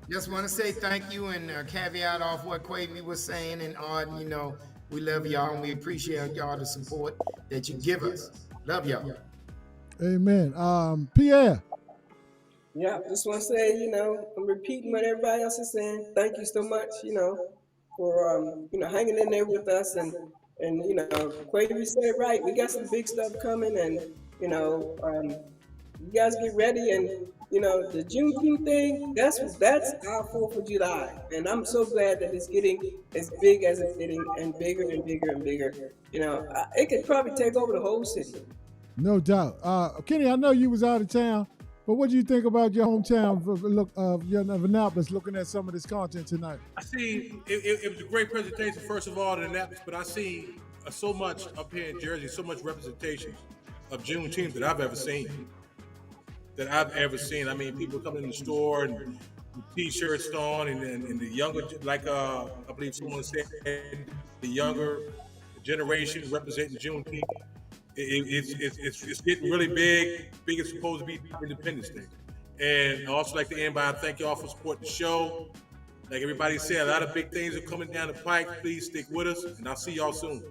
Just want to say thank you and caveat off what Quavy was saying, and Arden, you know, we love y'all and we appreciate y'all the support that you give us. Love y'all. Amen. Pierre. Yeah, just want to say, you know, I'm repeating what everybody else is saying. Thank you so much, you know, for, hanging in there with us. And you know, Quavy said it right. We got some big stuff coming, and, you know, you guys get ready. And, you know, the Juneteenth thing, that's our 4th of July. And I'm so glad that it's getting as big as it's getting, and bigger and bigger and bigger. You know, it could probably take over the whole city. No doubt. Kenny, I know you was out of town, but what do you think about your hometown of Annapolis, looking at some of this content tonight? I see it was a great presentation, first of all, in Annapolis, but I see so much up here in Jersey, so much representation of Juneteenth that I've ever seen. I mean, people coming in the store and with T-shirts on, and the younger, like I believe someone said, the younger generation representing Juneteenth. It's getting really big as supposed to be Independence Day. And I also like to end by thank y'all for supporting the show. Like everybody said, a lot of big things are coming down the pike. Please stick with us, and I'll see y'all soon.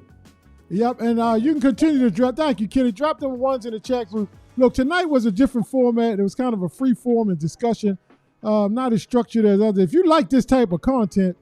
Yep, and you can continue to drop. Thank you, Kenny. Drop them ones in the chat group. Look, tonight was a different format. It was kind of a free form and discussion, not as structured as others. If you like this type of content,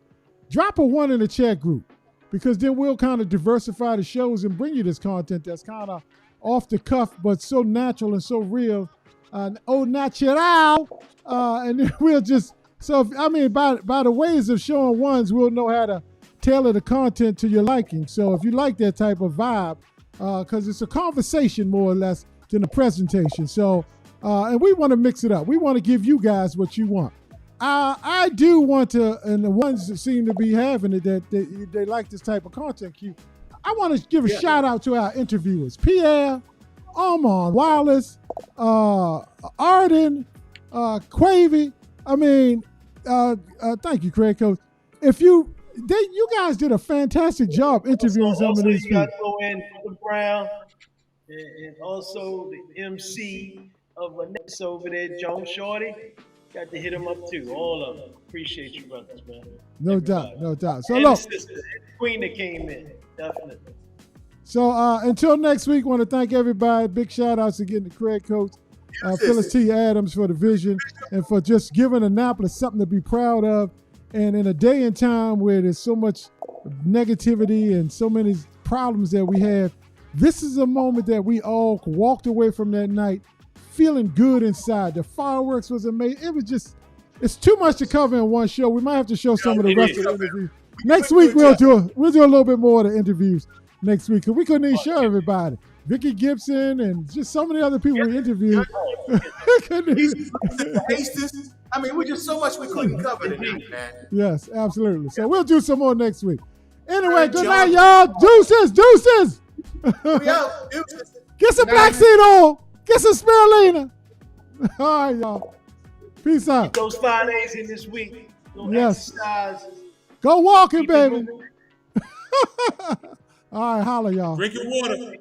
drop a 1 in the chat group, because then we'll kind of diversify the shows and bring you this content that's kind of off the cuff, but so natural and so real, au natural. And then we'll just, by the ways of showing ones, we'll know how to tailor the content to your liking. So if you like that type of vibe, because it's a conversation more or less than a presentation. So, and we want to mix it up. We want to give you guys what you want. I do want to, and the ones that seem to be having it, that they like this type of content, Q. I want to give a shout out to our interviewers, Pierre, Armand Wallace, Arden, Quavy. I mean, thank you, Craig Coach. You guys did a fantastic job interviewing some of these people. You got to go in Brown, and also the MC of Vanessa over there, Joan Shorty. Got to hit him up too. All of them. Appreciate you, brothers, man. No doubt. So and look, the sister, and the queen that came in, definitely. So until next week, want to thank everybody. Big shout outs again to Craig Coach, Phyllis T. Adams for the vision, and for just giving Annapolis something to be proud of. And in a day and time where there's so much negativity and so many problems that we have, this is a moment that we all walked away from that night feeling good inside. The fireworks was amazing. It was just, it's too much to cover in one show. We might have to show some of the rest of the interviews. Next week we'll do a little bit more of the interviews next week, because we couldn't even show everybody. Vicky Gibson, and just so many other people we interviewed. Hastings. I mean, we just so much we couldn't cover tonight, man. Yes, absolutely. So we'll do some more next week. Anyway, good night, y'all. Deuces, deuces. We out. Deuces. Get some black seed oil. Get some spirulina. All right, y'all. Peace out. Get those 5 days in this week. Go Yes. exercise. Go walking, baby. All right, holla, y'all. Drink your water.